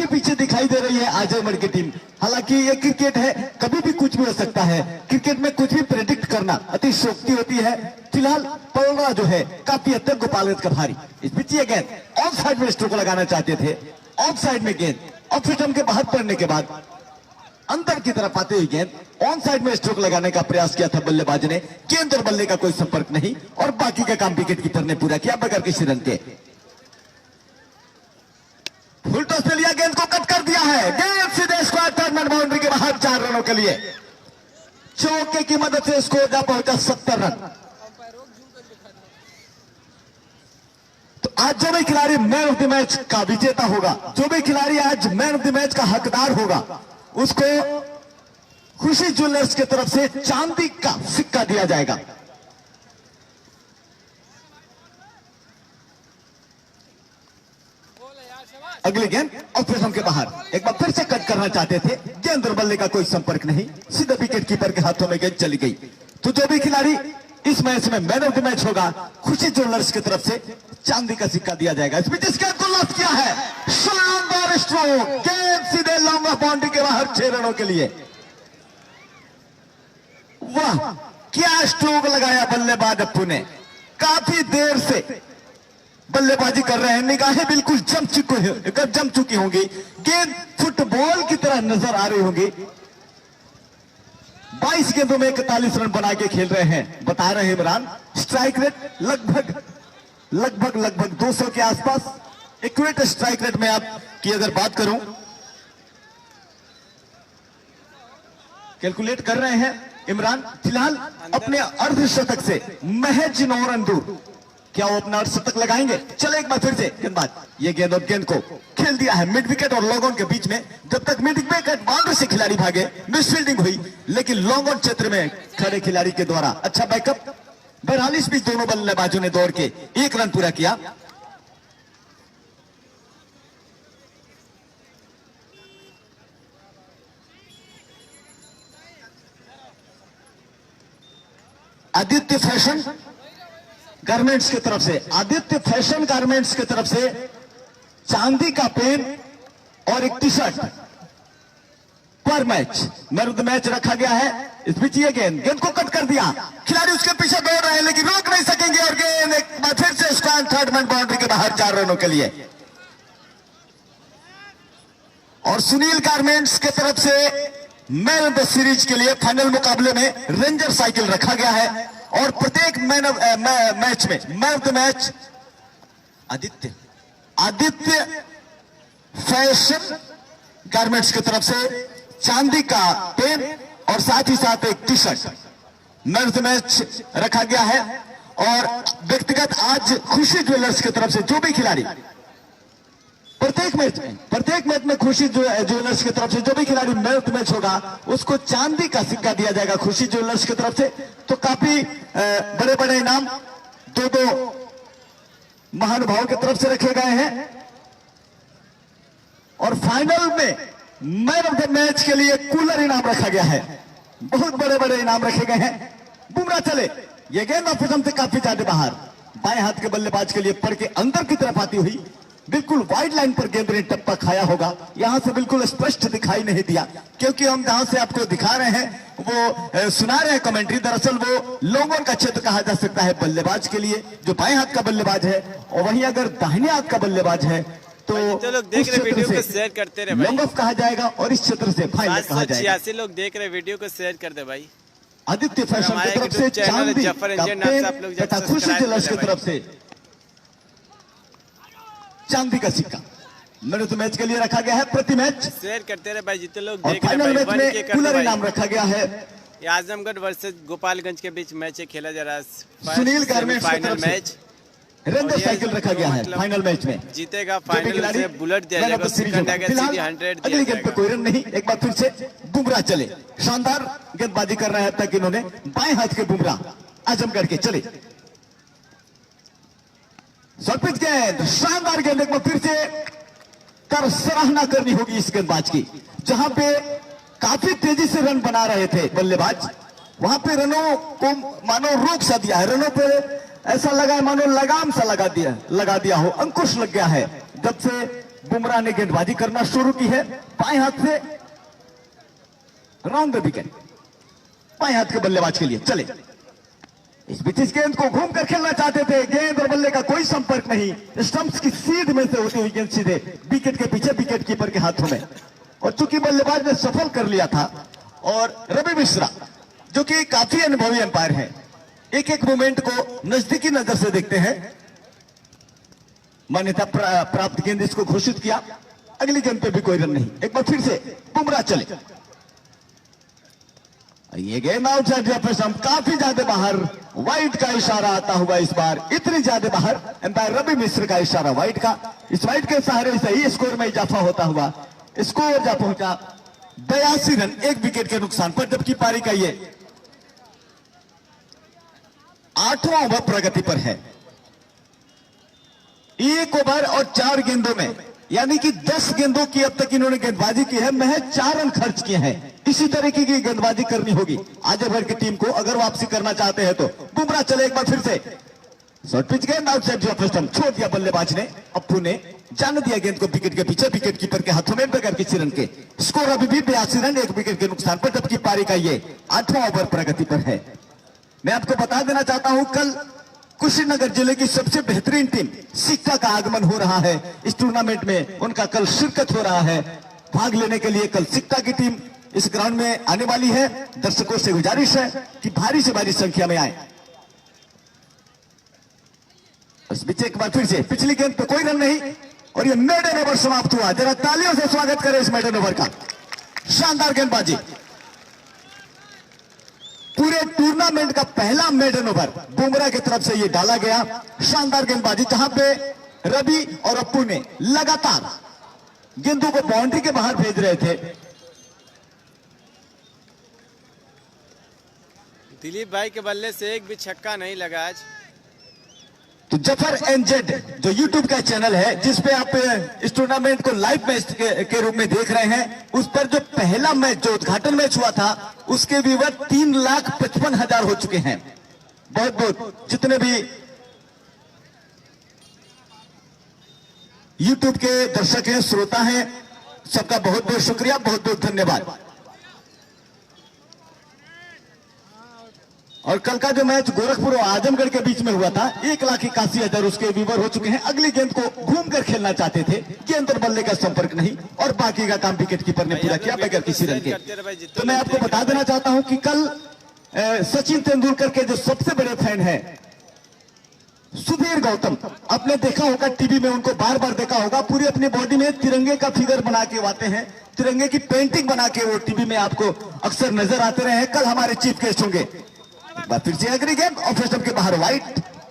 पीछे दिखाई दे रही है आजमगढ़ की टीम। हालांकि ये क्रिकेट है, कभी भी कुछ भी हो सकता है। क्रिकेट में कुछ भी प्रेडिक्ट करना अति शोक्ति होती है। फिलहाल पलड़ा जो है काफी हद तक गोपालगंज का भारी। इस बीच ये गेंद ऑफ साइड में स्ट्रोक लगाना चाहते थे, ऑफ साइड में गेंद ऑफ स्टंप के बाहर पड़ने के बाद अंदर की तरफ आते हुए गेंद ऑन साइड में स्ट्रोक लगाने का प्रयास किया था बल्लेबाज ने। गेंद और बल्ले का कोई संपर्क नहीं और बाकी का काम विकेट कीपर ने पूरा किया बगैर किसी रन के। फुल टॉस पे लिया, गेंद को कट कर दिया है। गेंद सीधे स्क्वायर टर्नमेंट बाउंड्री के बाहर 4 रनों के लिए। चौके की मदद से स्कोर जा पहुंचा 70 रन। तो आज जो भी खिलाड़ी मैन ऑफ द मैच का विजेता होगा, जो भी खिलाड़ी आज मैन ऑफ द मैच का हकदार होगा, उसको खुशी ज्वेलर्स की तरफ से चांदी का सिक्का दिया जाएगा। अगली गेंद ऑफ स्टंप के बाहर, एक बार फिर से कट करना चाहते थे, गेंद और बल्ले का कोई संपर्क नहीं, सीधे विकेट कीपर के हाथों में गेंद चली गई। तो जो भी खिलाड़ी इस मैच में मैन ऑफ द मैच होगा, खुशी ज्वेलर्स की तरफ से चांदी का सिक्का दिया जाएगा। इस बीच इस गेंद को लॉस किया है, शानदार स्ट्रोक, गेंद सीधे लॉन्ग ऑफ बाउंड्री के बाहर 6 रनों के लिए। वाह, क्या स्ट्रोक लगाया बल्लेबाज अप्पू ने। काफी देर से बल्लेबाजी कर रहे हैं, निगाहें बिल्कुल जम चुकी होंगी, गेंद फुटबॉल की तरह नजर आ रही होंगी। 22 गेंदों में 41 रन बना के खेल रहे हैं, बता रहे इमरान। स्ट्राइक रेट लगभग 200 के आसपास। एक्यूरेट स्ट्राइक रेट में आपकी अगर बात करूं, कैलकुलेट कर रहे हैं इमरान, फिलहाल अपने अर्धशतक से महज 9 रन दूर। क्या वो अपना अर्धशतक लगाएंगे? चले एक बार फिर से गेंदबाज, ये गेंद और गेंद को खेल दिया है मिड विकेट और लॉन्ग ऑन के बीच में। जब तक मिड विकेट बाउंड्री से खिलाड़ी भागे, मिस फील्डिंग हुई, लेकिन लॉन्ग ऑन क्षेत्र में खड़े खिलाड़ी के द्वारा अच्छा बैकअप। 42 बीच दोनों बल्लेबाजों ने दौड़ के 1 रन पूरा किया। आदित्य फैशन गारमेंट्स की तरफ से, आदित्य फैशन गारमेंट्स की तरफ से चांदी का पेन और एक टी शर्ट पर match man of the match रखा गया है। इस बीच ये गेंद को कट कर दिया, खिलाड़ी उसके पीछे दौड़ रहे हैं लेकिन रोक नहीं सकेंगे और गेंद एक बार फिर से स्क्वायर थर्ड मैन बाउंड्री के बाहर 4 रनों के लिए। और सुनील गारमेंट्स की तरफ से मैन ऑफ द सीरीज के लिए फाइनल मुकाबले में रेंजर साइकिल रखा गया है और प्रत्येक मैच में man of the match Aditya fashion garments की तरफ से चांदी का पेन और साथ ही साथ एक T shirt man of the match रखा गया है। और व्यक्तिगत आज खुशी ज्वेलर्स की तरफ से जो भी खिलाड़ी प्रत्येक मैच में खुशी ज्वेलर्स की तरफ से जो भी खिलाड़ी मैन ऑफ द मैच होगा, उसको चांदी का सिक्का दिया जाएगा खुशी ज्वेलर्स की तरफ से। तो काफी बड़े बड़े इनाम दो महानुभावों की तरफ से रखे गए हैं और फाइनल में मैन ऑफ द मैच के लिए कूलर इनाम रखा गया है। बहुत बड़े बड़े इनाम रखे गए हैं। बुमराह चले, यह गेंद ऑफ स्टंप से काफी ज्यादा बाहर, बाएं हाथ के बल्लेबाज के लिए पड़ के अंदर की तरफ आती हुई बिल्कुल वाइड लाइन पर गेंद ने टप्पा खाया होगा। यहां से बिल्कुल स्पष्ट दिखाई नहीं दिया क्योंकि हम जहां से आपको दिखा रहे हैं वो सुना रहे हैं कमेंट्री, दरअसल वो लॉन्ग ऑन का क्षेत्र कहा जा सकता है बल्लेबाज के लिए जो बाएं हाथ का बल्लेबाज है, और वहीं अगर दाहिने हाथ का बल्लेबाज है तो लोग देख रहे वीडियो को शेयर करते रहे, लॉन्ग ऑफ कहा जाएगा और इस क्षेत्र से फाइनल कहा जाएगा। 86 लोग देख रहे वीडियो को शेयर कर दे भाई। आदित्य फैशन की तरफ से चांदी का पेन तथा खुशी ज्वेलर्स की तरफ से चांदी का सिक्का मैन ऑफ द मैच के लिए रखा गया है। प्रति मैच शेयर करते रहे भाई, जितने लोग और देख फाइनल रहे मैच में कूलर इनाम रखा गया है। ये आजमगढ़ वर्सेस गोपालगंज के बीच मैच खेला जा रहा है। सुनील गारमेंट्स की फाइनल तरफ से मैच रेंजर साइकिल रखा गया है। फाइनल मैच में जीतेगा फाइनल से बुलेट दिया जाएगा, सीधे 100 अगली गेंद पे कोई रन नहीं। एक बार फिर से बुमराह चले, शानदार गेंदबाजी कर रहे हैं अब तक इन्होंने। बाएं हाथ के बुमराह आजमगढ़ के चले, सर्पिच गेंद, शानदार गेंद। एक बार फिर से कर सराहना करनी होगी इस गेंदबाज की, जहां पे काफी तेजी से रन बना रहे थे बल्लेबाज, वहां पे रनों को मानो रोक सा दिया है, रनों पे ऐसा लगा है मानो लगाम सा लगा दिया हो, अंकुश लग गया है। जब से बुमराह ने गेंदबाजी करना शुरू की है, बाएं हाथ से राउंड द विकेट, बाएं हाथ के बल्लेबाज के लिए चले। इस बीच इस गेंद को घूमकर खेलना चाहते थे, गेंद और बल्ले का कोई संपर्क नहीं, स्टंप्स की सीध में से होती हुई गेंद सीधे विकेट के पीछे विकेट कीपर के हाथों में। और चूंकि बल्लेबाज ने सफल कर लिया था और रवि मिश्रा जो कि काफी अनुभवी अंपायर है, एक एक मोमेंट को नजदीकी नजर से देखते हैं, मान्यता प्राप्त गेंद इसको घोषित किया। अगली गेंद पे भी कोई रन नहीं, एक बार फिर से बुमराह चले। ये गेंद आउटसाइड स्टंप, काफी ज्यादा बाहर, वाइड का इशारा आता हुआ इस बार, इतनी ज्यादा बाहर, एम्पायर रवि मिश्र का इशारा वाइड का। इस वाइड के सहारे से ही स्कोर में इजाफा होता हुआ स्कोर जा पहुंचा 82 रन, एक विकेट के नुकसान पर, जबकि पारी का ये 8वां ओवर प्रगति पर है। एक ओवर और 4 गेंदों में, यानी कि 10 गेंदों की अब तक इन्होंने गेंदबाजी की है, महज 4 रन खर्च किए हैं। इसी तरीके की गेंदबाजी करनी होगी आजमगढ़ की टीम को अगर वापसी करना चाहते हैं तो। बुमराह चले एक बार फिर से, शॉर्ट पिच गेंद आउटसाइड स्टंप, छोड़ दिया बल्लेबाज ने, अप्पू ने जान दिया गेंद को विकेट के पीछे, विकेट कीपर के हाथों में बगैर किसी रन के। स्कोर अभी भी 82 रन, एक विकेट के नुकसान पर, जबकि पारी का ये 8वां ओवर प्रगति पर है। मैं आपको बता देना चाहता हूं, कल कुशीनगर जिले की सबसे बेहतरीन टीम सिक्का का आगमन हो रहा है इस टूर्नामेंट में, उनका कल शिरकत हो रहा है। भाग लेने के लिए कल सिक्का की टीम इस ग्राउंड में आने वाली है। दर्शकों से गुजारिश है कि भारी से भारी संख्या में आए। इस बीच एक बार फिर से पिछली गेंद पे कोई रन नहीं और ये मेडन ओवर समाप्त हुआ। जरा तालियों से स्वागत करें इस मेडन ओवर का। शानदार गेंदबाजी, पूरे टूर्नामेंट का पहला मेडन ओवर बुमराह की तरफ से ये डाला गया। शानदार गेंदबाजी, जहां पे रवि और अप्पू ने लगातार गेंदों को बाउंड्री के बाहर भेज रहे थे। दिलीप भाई के बल्ले से एक भी छक्का नहीं लगा आज। तो जफर एनजेड जो यूट्यूब का चैनल है जिसपे आप इस टूर्नामेंट को लाइव मैच के रूप में देख रहे हैं, उस पर जो पहला मैच जो उद्घाटन मैच हुआ था उसके व्यूवर 3,55,000 हो चुके हैं। बहुत बहुत जितने भी यूट्यूब के दर्शक हैं, श्रोता हैं, सबका बहुत बहुत शुक्रिया, बहुत बहुत धन्यवाद। और कल का जो मैच गोरखपुर और आजमगढ़ के बीच में हुआ था, 1,81,000 उसके व्यूवर हो चुके हैं। अगली गेंद को घूमकर खेलना चाहते थे, गेंद और बल्ले का संपर्क नहीं और बाकी का काम विकेट कीपर ने पूरा किया बगैर किसी रन के। तो मैं आपको बता देना चाहता हूं कि कल सचिन तेंदुलकर के जो सबसे बड़े फैन हैं सुधीर गौतम, आपने देखा होगा टीवी में, उनको बार बार देखा होगा, पूरी अपनी बॉडी में तिरंगे का फिगर बना के आते हैं, तिरंगे की पेंटिंग बना के वो टीवी में आपको अक्सर नजर आते रहे हैं। कल हमारे चीफ गेस्ट होंगे। फिर से अगली गेंद ऑफ स्टंप के बाहर वाइड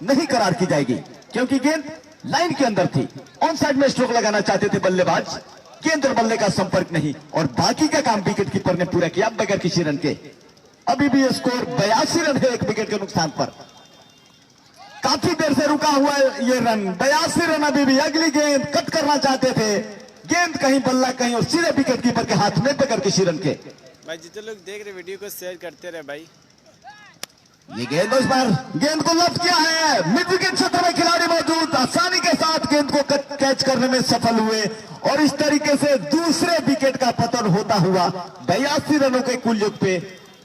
नहीं करार की जाएगी क्योंकि गेंद लाइन के अंदर थी। ऑन साइड में स्ट्रोक लगाना चाहते थे बल्लेबाज, गेंद और बल्ले का संपर्क नहीं और बाकी का काम विकेट कीपर ने पूरा किया बगैर किसी रन के। अभी भी स्कोर 82 रन है, एक विकेट के नुकसान पर। काफी देर से रुका हुआ ये रन, 82 रन अभी भी। अगली गेंद कट करना चाहते थे, गेंद कहीं बल्ला कहीं और सीधे विकेट कीपर के हाथ में बगैर किसी रन के। भाई जितने लोग देख रहे वीडियो को शेयर करते रहे भाई। ये गेंद इस बार गेंद को लफ्ट किया है, मिड विकेट क्षेत्र में खिलाड़ी मौजूद, आसानी के साथ गेंद को कैच करने में सफल हुए और इस तरीके से दूसरे विकेट का पतन होता हुआ 82 रनों के कुल योग पे,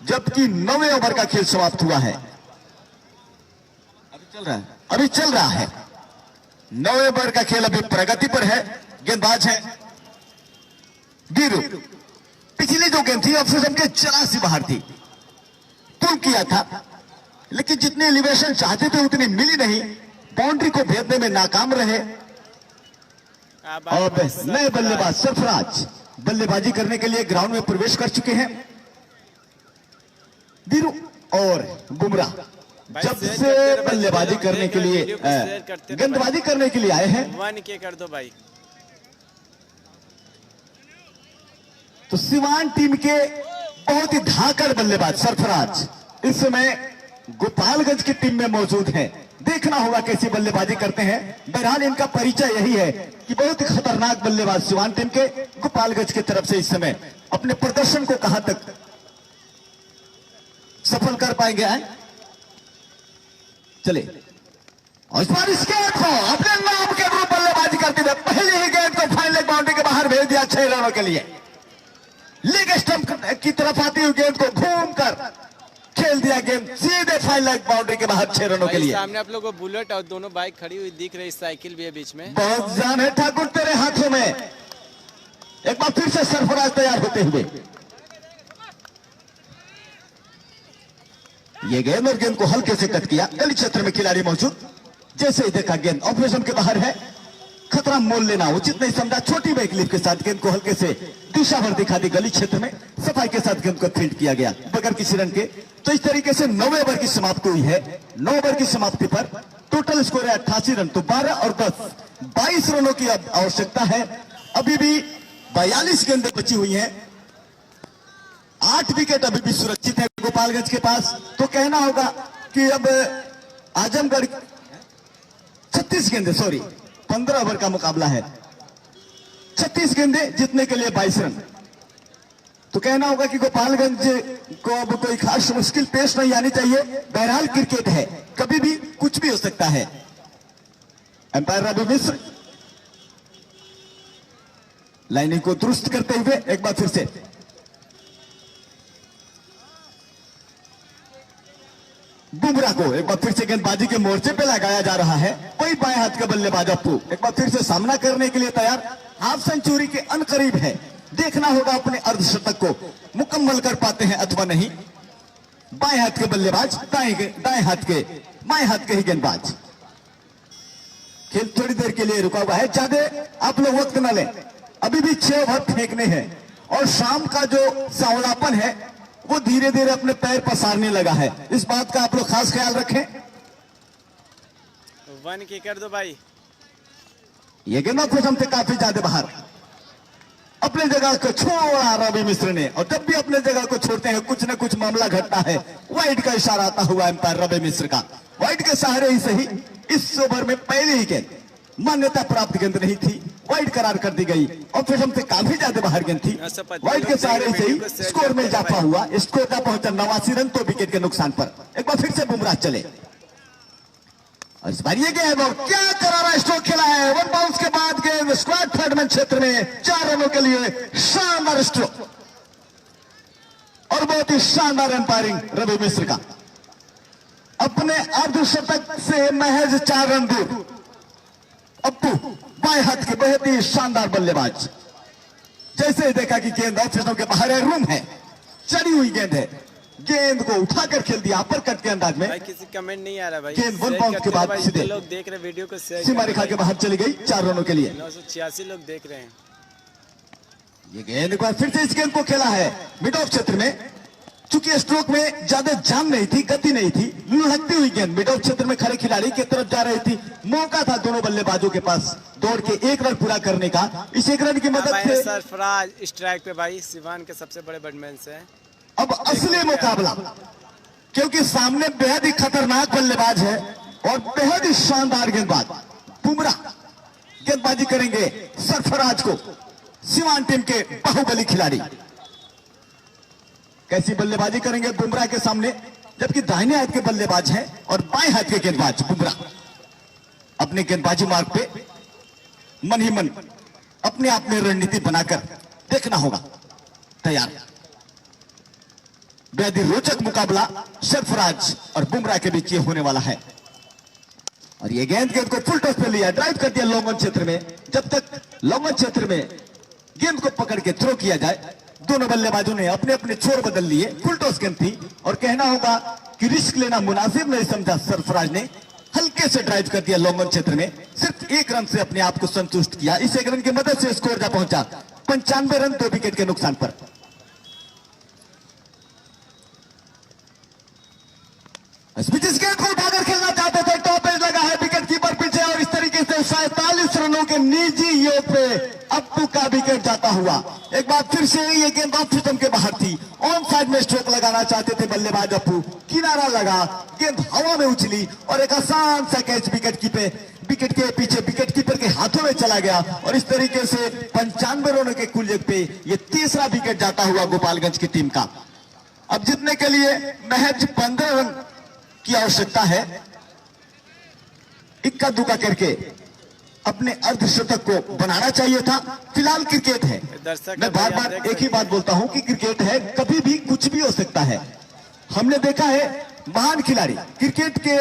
जबकि 9वें ओवर का खेल समाप्त हुआ है। अभी चल रहा है 9वें ओवर का खेल, अभी प्रगति पर है। गेंदबाज है वीरू। पिछली जो गेंद थी अफसर के 84 बाहर थी, पुल किया था लेकिन जितनी एलिवेशन चाहते थे उतनी मिली नहीं, बाउंड्री को भेदने में नाकाम रहे। और नए बल्लेबाज सरफराज बल्लेबाजी करने के लिए ग्राउंड में प्रवेश कर चुके हैं। वीरू और बुमराह जब से बल्लेबाजी करने के लिए गेंदबाजी करने के लिए आए हैं। 1K कर दो भाई। तो सिवान टीम के बहुत ही धाकड़ बल्लेबाज सरफराज इस समय गोपालगंज की टीम में मौजूद हैं। देखना होगा कैसी बल्लेबाजी करते हैं। बहरहाल इनका परिचय यही है कि बहुत ही खतरनाक बल्लेबाज सिवान टीम के गोपालगंज की तरफ से इस समय अपने प्रदर्शन को कहां तक सफल कर पाएंगे हैं? चले और इस बार इस गेंद को अपने नाम के अनुरूप बल्लेबाजी करते हुए पहले ही गेंद को फाइन लेग बाउंड्री के बाहर भेज दिया 6 रनों के लिए। लेग स्टंप की तरफ आती हुई गेंद को घूमकर खेल दिया, गेंद सीधे फाइन लेग बाउंड्री के बाहर 6 रनों के लिए। सामने आप लोगों को बुलेट और दोनों बाइक खड़ी हुई दिख रही, साइकिल भी है बीच में। बहुत जान है ठाकुर तेरे हाथों में। एक बार फिर से सरफराज तैयार होते हुए ये गेंद और गेंद को हल्के से कट किया। गली क्षेत्र में खिलाड़ी मौजूद, जैसे ही देखा गेंद ऑपरेशन के बाहर है, खतरा मोल लेना उचित नहीं समझा। छोटी बैक लिफ्ट के साथ गेंद को हल्के से दिशा भर दिखा दी। गली क्षेत्र में सफाई के साथ गेंद को फील्ड किया गया बगैर किसी रन के। तो इस तरीके से 9वें ओवर की समाप्ति हुई है। 9 ओवर की समाप्ति पर टोटल स्कोर है 88 रन। तो 12 और 10 22 रनों की अब आवश्यकता है। अभी भी 42 गेंदें बची हुई हैं। 8 विकेट अभी भी सुरक्षित है गोपालगंज के पास। तो कहना होगा कि अब आजमगढ़ 36 गेंदें, सॉरी 15 ओवर का मुकाबला है। 36 गेंदें जीतने के लिए 22 रन। तो कहना होगा कि गोपालगंज को अब कोई खास मुश्किल पेश नहीं आनी चाहिए। बहरहाल क्रिकेट है, कभी भी कुछ भी हो सकता है। एम्पायर रवि मिश्र लाइनिंग को दुरुस्त करते हुए एक बार फिर से बुमराह को एक बार फिर से गेंदबाजी के मोर्चे पे लगाया जा रहा है। वही बाएं हाथ का बल्लेबाज अप्पू एक बार फिर से सामना करने के लिए तैयार। हाफ सेंचुरी के अनकरीब है। देखना होगा अपने अर्धशतक को मुकम्मल कर पाते हैं अथवा नहीं। बाएं हाथ के बल्लेबाज, दाएं हाथ के, बाएं हाथ के ही गेंदबाज। खेल थोड़ी देर के लिए रुका हुआ है, ज्यादा आप लोग वक्त न लें। अभी भी 6 ओवर फेंकने हैं और शाम का जो सांवलापन है वो धीरे धीरे अपने पैर पसारने लगा है। इस बात का आप लोग खास ख्याल रखें। 1 की कर दो भाई। ये गेंद ऑपरेशन से काफी ज्यादा बाहर। अपने जगह को छोड़ा रवि मिश्र ने, और जब भी अपने जगह को छोड़ते हैं कुछ न कुछ मामला घटता है। वाइड का इशारा आता हुआ एम्पायर रवि मिश्र का। वाइड के सहारे ही सही इस ओवर में पहले ही गेंद मान्यता प्राप्त गेंद नहीं थी, वाइड करार कर दी गई। ऑपरेशन से काफी ज्यादा बाहर गेंद थी। वाइड के सहारे से ही स्कोर में इजाफा हुआ। स्कोर का पहुंचा 89 रन, 2 विकेट के नुकसान पर। एक बार फिर से बुमराह चले और इस बार ये गेंद और क्या करारा स्ट्रोक खेला है। 1 बाउंस के बाद गेंद स्क्वायर थर्डमैन क्षेत्र में 4 रनों के लिए शानदार स्ट्रोक और बहुत ही शानदार एम्पायरिंग रवि मिश्र का। अपने अर्धशतक से महज 4 रन दूर अप्पू बाएं हाथ के बहुत ही शानदार बल्लेबाज। जैसे ही देखा कि गेंद ऑफ के बाहर है, रूम है, चढ़ी हुई गेंद है, गेंद को उठाकर खेल दिया अपर कट के अंदाज में। भाई किसी कमेंट नहीं आ रहा भाई। गेंद 1 बाउंस के बाद सीधे लोग देख रहे वीडियो को, सीमा रेखा के बाहर चली गई 4 रनों के लिए। 986 लोग देख रहे हैं। ये गेंद एक बार फिर से इस गेंद को खेला है मिड ऑफ क्षेत्र में। चूंकि स्ट्रोक में ज्यादा जान नहीं थी, गति नहीं थी, लुढ़कती हुई गेंद मिड ऑफ क्षेत्र में खड़े खिलाड़ी की तरफ जा रही थी। मौका था दोनों बल्लेबाजों के पास दौड़ के 1 रन पूरा करने का। इस 1 रन की मदद से सरफराज स्ट्राइक पे भाई, सिवान के सबसे बड़े बैट्समैन से है। अब असली मुकाबला, क्योंकि सामने बेहद ही खतरनाक बल्लेबाज है और बेहद ही शानदार गेंदबाज बुमराह गेंदबाजी करेंगे सरफराज को, सिवान टीम के बाहुबली खिलाड़ी। कैसी बल्लेबाजी करेंगे बुमराह के सामने, जबकि दाहिने हाथ के बल्लेबाज हैं और बाएं हाथ के गेंदबाज बुमराह अपने गेंदबाजी मार्ग पे मन ही मन अपने आप में रणनीति बनाकर देखना होगा तैयार। बेहद ही रोचक मुकाबला सरफराज और बुमराह के बीच ये होने वाला है। और ये गेंद को फुल टॉस पे लिया, ड्राइव कर दिया लॉन्ग ऑन क्षेत्र में। जब तक लॉन्ग ऑन क्षेत्र में गेंद को पकड़ के थ्रो किया जाए, दोनों बल्लेबाजों ने अपने अपने छोर बदल लिए। फुल टॉस गेंद थी और कहना होगा कि रिस्क लेना मुनासिब नहीं समझा सरफराज ने। हल्के से ड्राइव कर दिया लॉन्ग ऑन क्षेत्र में, सिर्फ 1 रन से अपने आप को संतुष्ट किया। इस 1 रन की मदद से स्कोर जा पहुंचा 95 रन, 2 विकेट के नुकसान पर। इस गेंद को उठाकर खेलना चाहते थे, टॉप एज लगा है, विकेट कीपर पीछे और इस तरीके से 47 रनों के निजी योग पे अप्पू का विकेट जाता हुआ। एक बार फिर से ये गेंद ऑफ स्टंप के बाहर थी। ऑन साइड में स्ट्रोक लगाना चाहते थे बल्लेबाज अप्पू, किनारा लगा, गेंद हवा में उछली और एक आसान सा कैच विकेट के पीछे विकेट कीपर के हाथों में चला गया। और इस तरीके से 95 रनों के कुल योग पे ये तीसरा विकेट जाता हुआ गोपालगंज की टीम का। अब जीतने के लिए महज 15 रन की आवश्यकता है। इक्का दुक्का करके अपने अर्धशतक को बनाना चाहिए था। फिलहाल क्रिकेट है, मैं बार बार एक ही बात बोलता हूं कि क्रिकेट है, कभी भी कुछ भी हो सकता है। हमने देखा है महान खिलाड़ी, क्रिकेट के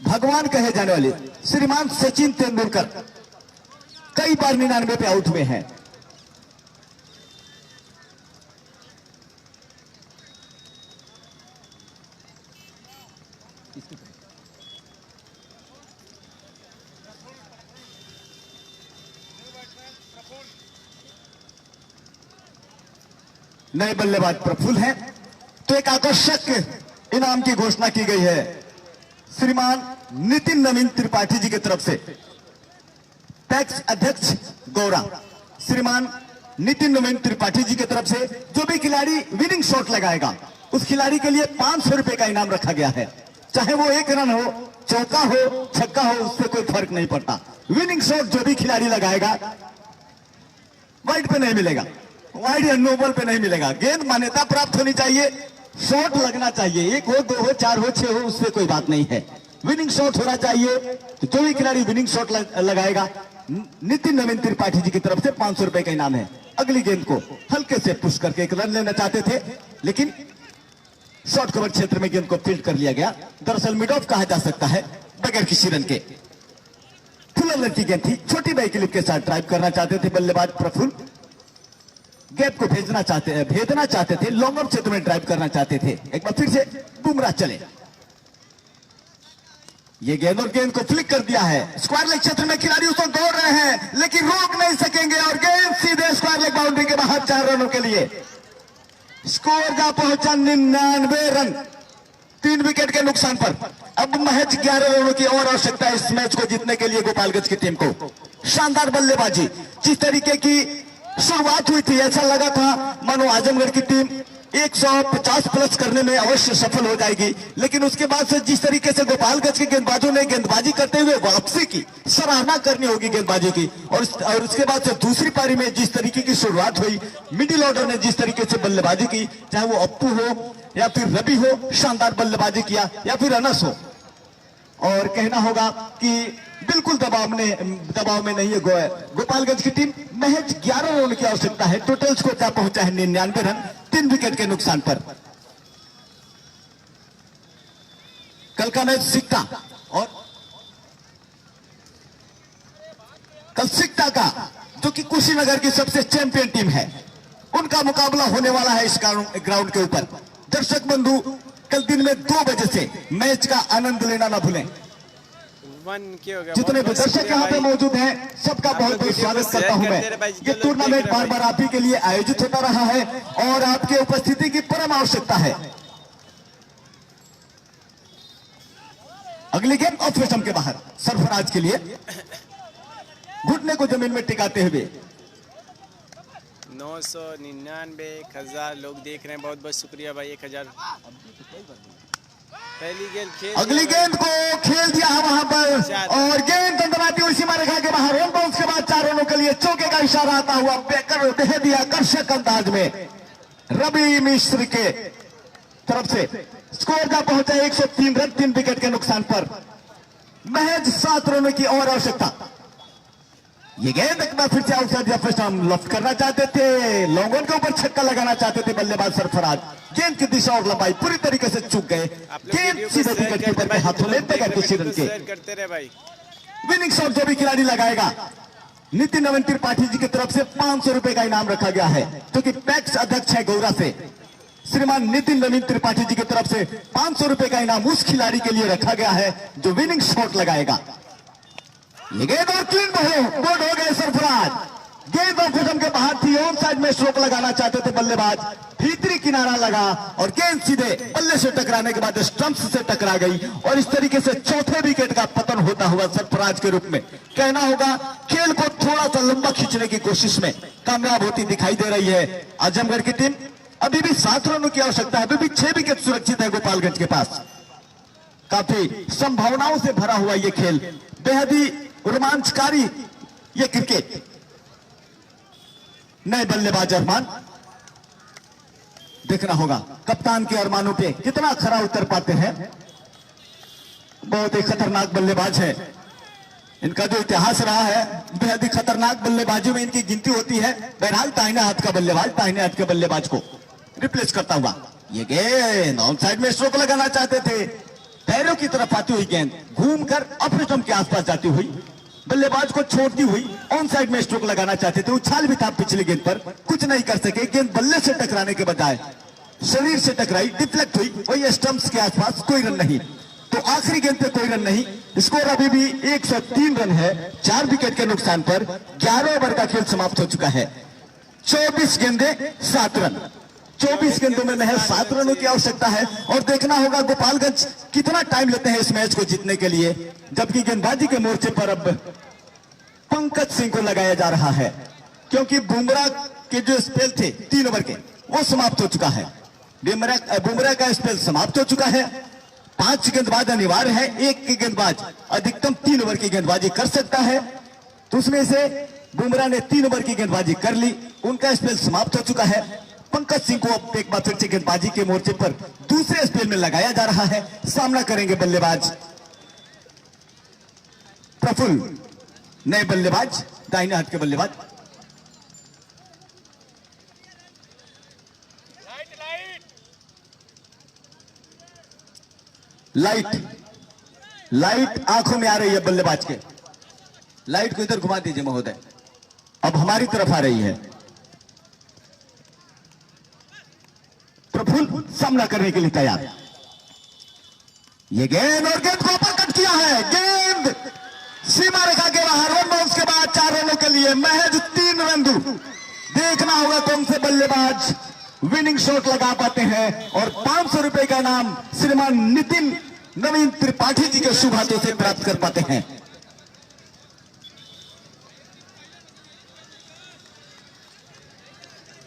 भगवान कहे जाने वाले श्रीमान सचिन तेंदुलकर कई बार 99 पे आउट हुए हैं। नए बल्लेबाज प्रफुल्ल हैं, तो एक आकर्षक इनाम की घोषणा की गई है श्रीमान नितिन नवीन त्रिपाठी जी की तरफ से। पैक्स अध्यक्ष गौरा श्रीमान नितिन नवीन त्रिपाठी जी की तरफ से जो भी खिलाड़ी विनिंग शॉट लगाएगा उस खिलाड़ी के लिए 500 रुपए का इनाम रखा गया है। चाहे वो 1 रन हो, चौका हो, छक्का हो, उससे कोई फर्क नहीं पड़ता। विनिंग शॉट जो भी खिलाड़ी लगाएगा वाइड पे नहीं मिलेगा, वाइड या नोबल पे नहीं मिलेगा। गेंद मान्यता प्राप्त होनी चाहिए, शॉट लगना चाहिए, 1 हो, 2 हो, 4 हो, 6 हो, उससे कोई बात नहीं है। विनिंग शॉट होना चाहिए। तो जो भी खिलाड़ी विनिंग शॉट लगाएगा नितिन नवीन त्रिपाठी जी की तरफ से 500 रुपए का इनाम है। अगली गेंद को हल्के से पुश करके 1 रन लेना चाहते थे, लेकिन शॉर्ट कवर क्षेत्र में गेंद को फील्ड कर लिया गया। दरअसल मिड ऑफ कहा जा सकता है बगैर किसी रन के। फुल रन की गेंद थी, छोटी बाई क्लिप के साथ ड्राइव करना चाहते थे बल्लेबाज प्रफुल्ल। गैप को भेजना चाहते थे, लॉन्ग ऑफ क्षेत्र में ड्राइव करना चाहते थे। एक बार फिर से बुमराह चले, ये गेंद और गेंद को फ्लिक कर दिया है। स्क्वायर लेग क्षेत्र में खिलाड़ी उसको दौड़ रहे हैं लेकिन रोक नहीं सकेंगे और गेंद सीधे स्क्वायर लेग बाउंड्री के बाहर 4 रनों के लिए। स्कोर जा पहुंचा 99 रन 3 विकेट के नुकसान पर। अब महज 11 रनों की और आवश्यकता है इस मैच को जीतने के लिए गोपालगंज की टीम को। शानदार बल्लेबाजी, जिस तरीके की शुरुआत हुई थी ऐसा लगा था मानो आजमगढ़ की टीम 150 प्लस करने में अवश्य सफल हो जाएगी, लेकिन उसके बाद से जिस तरीके से गोपालगंज के गेंदबाजों ने गेंदबाजी करते हुए वापसी की, सराहना करनी होगी गेंदबाजी की। और उसके बाद से दूसरी पारी में जिस तरीके की शुरुआत हुई, मिडिल ऑर्डर ने जिस तरीके से बल्लेबाजी की, चाहे वो अप्पू हो या फिर रवि हो, शानदार बल्लेबाजी किया, या फिर अनस हो। और कहना होगा कि बिल्कुल दबाव में नहीं है गोपालगंज की टीम। महज 11 रन की आवश्यकता है। टोटल स्कोर क्या पहुंचा है 99 रन 3 विकेट के नुकसान पर। कल का मैच सिक्का और कल सिक्का का जो कि कुशीनगर की सबसे चैंपियन टीम है, उनका मुकाबला होने वाला है इस ग्राउंड के ऊपर। दर्शक बंधु कल दिन में 2 बजे से मैच का आनंद लेना ना भूलें। जितने भी दर्शक यहाँ पे मौजूद हैं सबका बहुत बहुत स्वागत करता हूं मैं। ये टूर्नामेंट बार बार आप ही के लिए आयोजित होता रहा है और आपके उपस्थिति की परम आवश्यकता है। अगली गेंद ऑफ स्टंप के बाहर सरफराज के लिए, घुटने को जमीन में टिकाते हुए। 999 1000 लोग देख रहे हैं, बहुत बहुत शुक्रिया भाई। 1000 पहली गेंद खेल, अगली गेंद को खेल दिया है वहां पर और गेंद दंडनाती हुई सीमा रेखा के बाहर। वन बाउंस के बाद 4 रनों के लिए चौके का इशारा आता हुआ दे दिया आकर्षक अंदाज में रवि मिश्र के तरफ से। स्कोर का पहुंचा 103 रन 3 विकेट के नुकसान पर। महज 7 रनों की और आवश्यकता। ये गेंद एक बार फिर से आउटसाइड द स्टंप लॉफ्ट करना चाहते थे, लॉन्ग ऑन के ऊपर छक्का लगाना चाहते थे बल्लेबाज सरफराज। गेंद की दिशा और लंबाई पूरी तरीके से चूक गए। गेंद सीधे विकेट कीपर के हाथों में बगैर किसी रन के। करते रहे भाई। विनिंग शॉट जो भी खिलाड़ी लगाएगा नितिन नवीन त्रिपाठी जी की तरफ से 500 रुपए का इनाम रखा गया है, क्योंकि पैक्स अध्यक्ष है गौरा से। श्रीमान नितिन नवीन त्रिपाठी जी की तरफ से 500 रुपए का इनाम उस खिलाड़ी के लिए रखा गया है जो विनिंग शॉट लगाएगा। ये गेंद और क्लीन बोल्ड हो गए सरफराज। गेंद और फिटम के बाहर थी, ऑन साइड में स्ट्रोक लगाना चाहते थे बल्लेबाज, भीतरी किनारा लगा और गेंद सीधे बल्ले से टकराने के बाद स्टंप्स से टकरा गई और इस तरीके से चौथे विकेट का पतन होता हुआ सरफराज के रूप में। कहना होगा खेल को थोड़ा सा लंबा खींचने की कोशिश में कामयाब होती दिखाई दे रही है आजमगढ़ की टीम। अभी भी 7 रनों की आवश्यकता है, अभी भी 6 विकेट सुरक्षित है गोपालगंज के पास। काफी संभावनाओं से भरा हुआ ये खेल, बेहद ही रोमांचकारी ये क्रिकेट। नए बल्लेबाज अरमान, देखना होगा कप्तान के अरमानों पे कितना खरा उतर पाते हैं। बहुत ही खतरनाक बल्लेबाज है, इनका जो इतिहास रहा है बेहद ही खतरनाक बल्लेबाजों में इनकी गिनती होती है। बहरहाल दाहिने हाथ का बल्लेबाज दाहिने हाथ के बल्लेबाज को रिप्लेस करता हुआ, ये गेंद ऑन साइड में स्ट्रोक लगाना चाहते थे, पैरों की तरफ आती हुई गेंद घूमकर अपने स्टंप के आसपास जाती हुई बल्लेबाज को छोड़ती हुई ऑन साइड में स्ट्रोक लगाना चाहते थे। उछाल भी था पिछली गेंद पर, कुछ नहीं कर सके। गेंद बल्ले से टकराने के बजाय शरीर से टकराई, डिफ्लेक्ट हुई, वही स्टंप्स के आसपास, कोई रन नहीं। तो आखिरी गेंद पे कोई रन नहीं। स्कोर अभी भी 103 रन है 4 विकेट के नुकसान पर। 11 ओवर का खेल समाप्त हो चुका है। 24 गेंदे 7 रन, 24 गेंदों में महज 7 रनों की आवश्यकता है। और देखना होगा गोपालगंज कितना टाइम लेते हैं इस मैच को जीतने के लिए, जबकि गेंदबाजी के मोर्चे पर अब पंकज सिंह को लगाया जा रहा है, क्योंकि बुमराह के जो स्पेल थे 3 ओवर के वो समाप्त हो चुका है। बुमराह का स्पेल समाप्त हो चुका है। 5 गेंदबाज अनिवार्य है, एक गेंदबाज अधिकतम 3 ओवर की गेंदबाजी कर सकता है। तो उसमें से बुमराह ने 3 ओवर की गेंदबाजी कर ली, उनका स्पेल समाप्त हो चुका है। पंकज सिंह को अब एक बार फिर से गेंदबाजी के मोर्चे पर दूसरे स्पेल में लगाया जा रहा है। सामना करेंगे बल्लेबाज प्रफुल्ल, नए बल्लेबाज दाहिने हाथ के बल्लेबाज। लाइट आंखों में आ रही है बल्लेबाज के। लाइट को इधर घुमा दीजिए महोदय, अब हमारी तरफ आ रही है। प्रफुल्ल सामना करने के लिए तैयार। ये गेंद और गेंद को अपरकट किया है, गेंद सीमा रेखा के बाहर। 1 बाउंस के बाद 4 रनों के लिए महज 3 रन दूर। देखना होगा कौन से बल्लेबाज विनिंग शॉट लगा पाते हैं और 500 रुपए का नाम श्रीमान नितिन नवीन त्रिपाठी जी के शुभ हाथों से प्राप्त कर पाते हैं।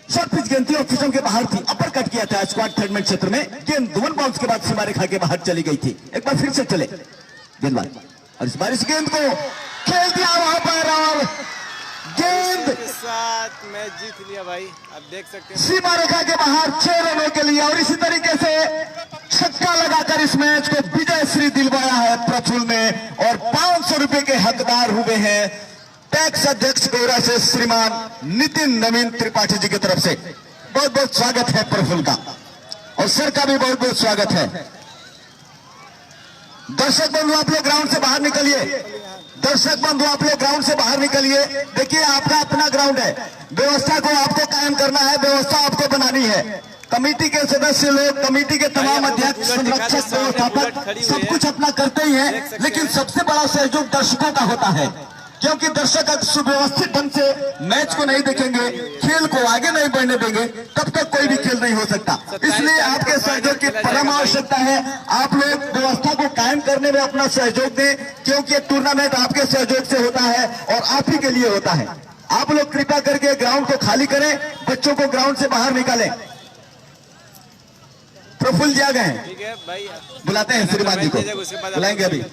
शॉर्ट पिच गेंद थी और फिशम के बाहर थी, अपर कट किया था स्क्वाड थर्ड मैन क्षेत्र में। गेंद 1 बाउंस के बाद सीमा रेखा के बाहर चली गई थी। एक बार फिर से चले गेंदबाज और इस बार इस गेंद को खेल दिया वहां पर और गेंद के साथ मैच जीत लिया भाई। आप देख सकते हैं सीमा रेखा के बाहर 6 रनों के लिए। और इसी तरीके से छक्का लगाकर इस मैच को विजय श्री दिलवाया है प्रफुल्ल ने और 500 रुपए के हकदार हुए हैं टैक्स अध्यक्ष गौरा से श्रीमान नितिन नवीन त्रिपाठी जी की तरफ से। बहुत बहुत स्वागत है प्रफुल्ल का और सर का भी बहुत बहुत स्वागत है। दर्शक बंधु आप लोग ग्राउंड से बाहर निकलिए, दर्शक बंधु आप लोग ग्राउंड से बाहर निकलिए। देखिए आपका अपना ग्राउंड है, व्यवस्था को आपको कायम करना है, व्यवस्था आपको बनानी है। कमेटी के सदस्य लोग, कमेटी के तमाम अध्यक्ष, संरक्षक, व्यवस्थापक सब कुछ अपना करते ही हैं, लेकिन सबसे बड़ा सहयोग दर्शकों का होता है, क्योंकि दर्शक अगर सुव्यवस्थित ढंग से मैच को नहीं देखेंगे, खेल को आगे नहीं बढ़ने देंगे, तब तक कोई भी खेल नहीं हो सकता। इसलिए आपके सहयोग की परम आवश्यकता है। आप लोग व्यवस्था को कायम करने में अपना सहयोग दें, क्योंकि ये टूर्नामेंट आपके सहयोग से होता है और आप ही के लिए होता है। आप लोग कृपया करके ग्राउंड को खाली करें, बच्चों को ग्राउंड से बाहर निकालें। प्रफुल्ल जी आ गए हैं, ठीक है भाई, बुलाते हैं श्रीमान जी को, बुलाएंगे अभी।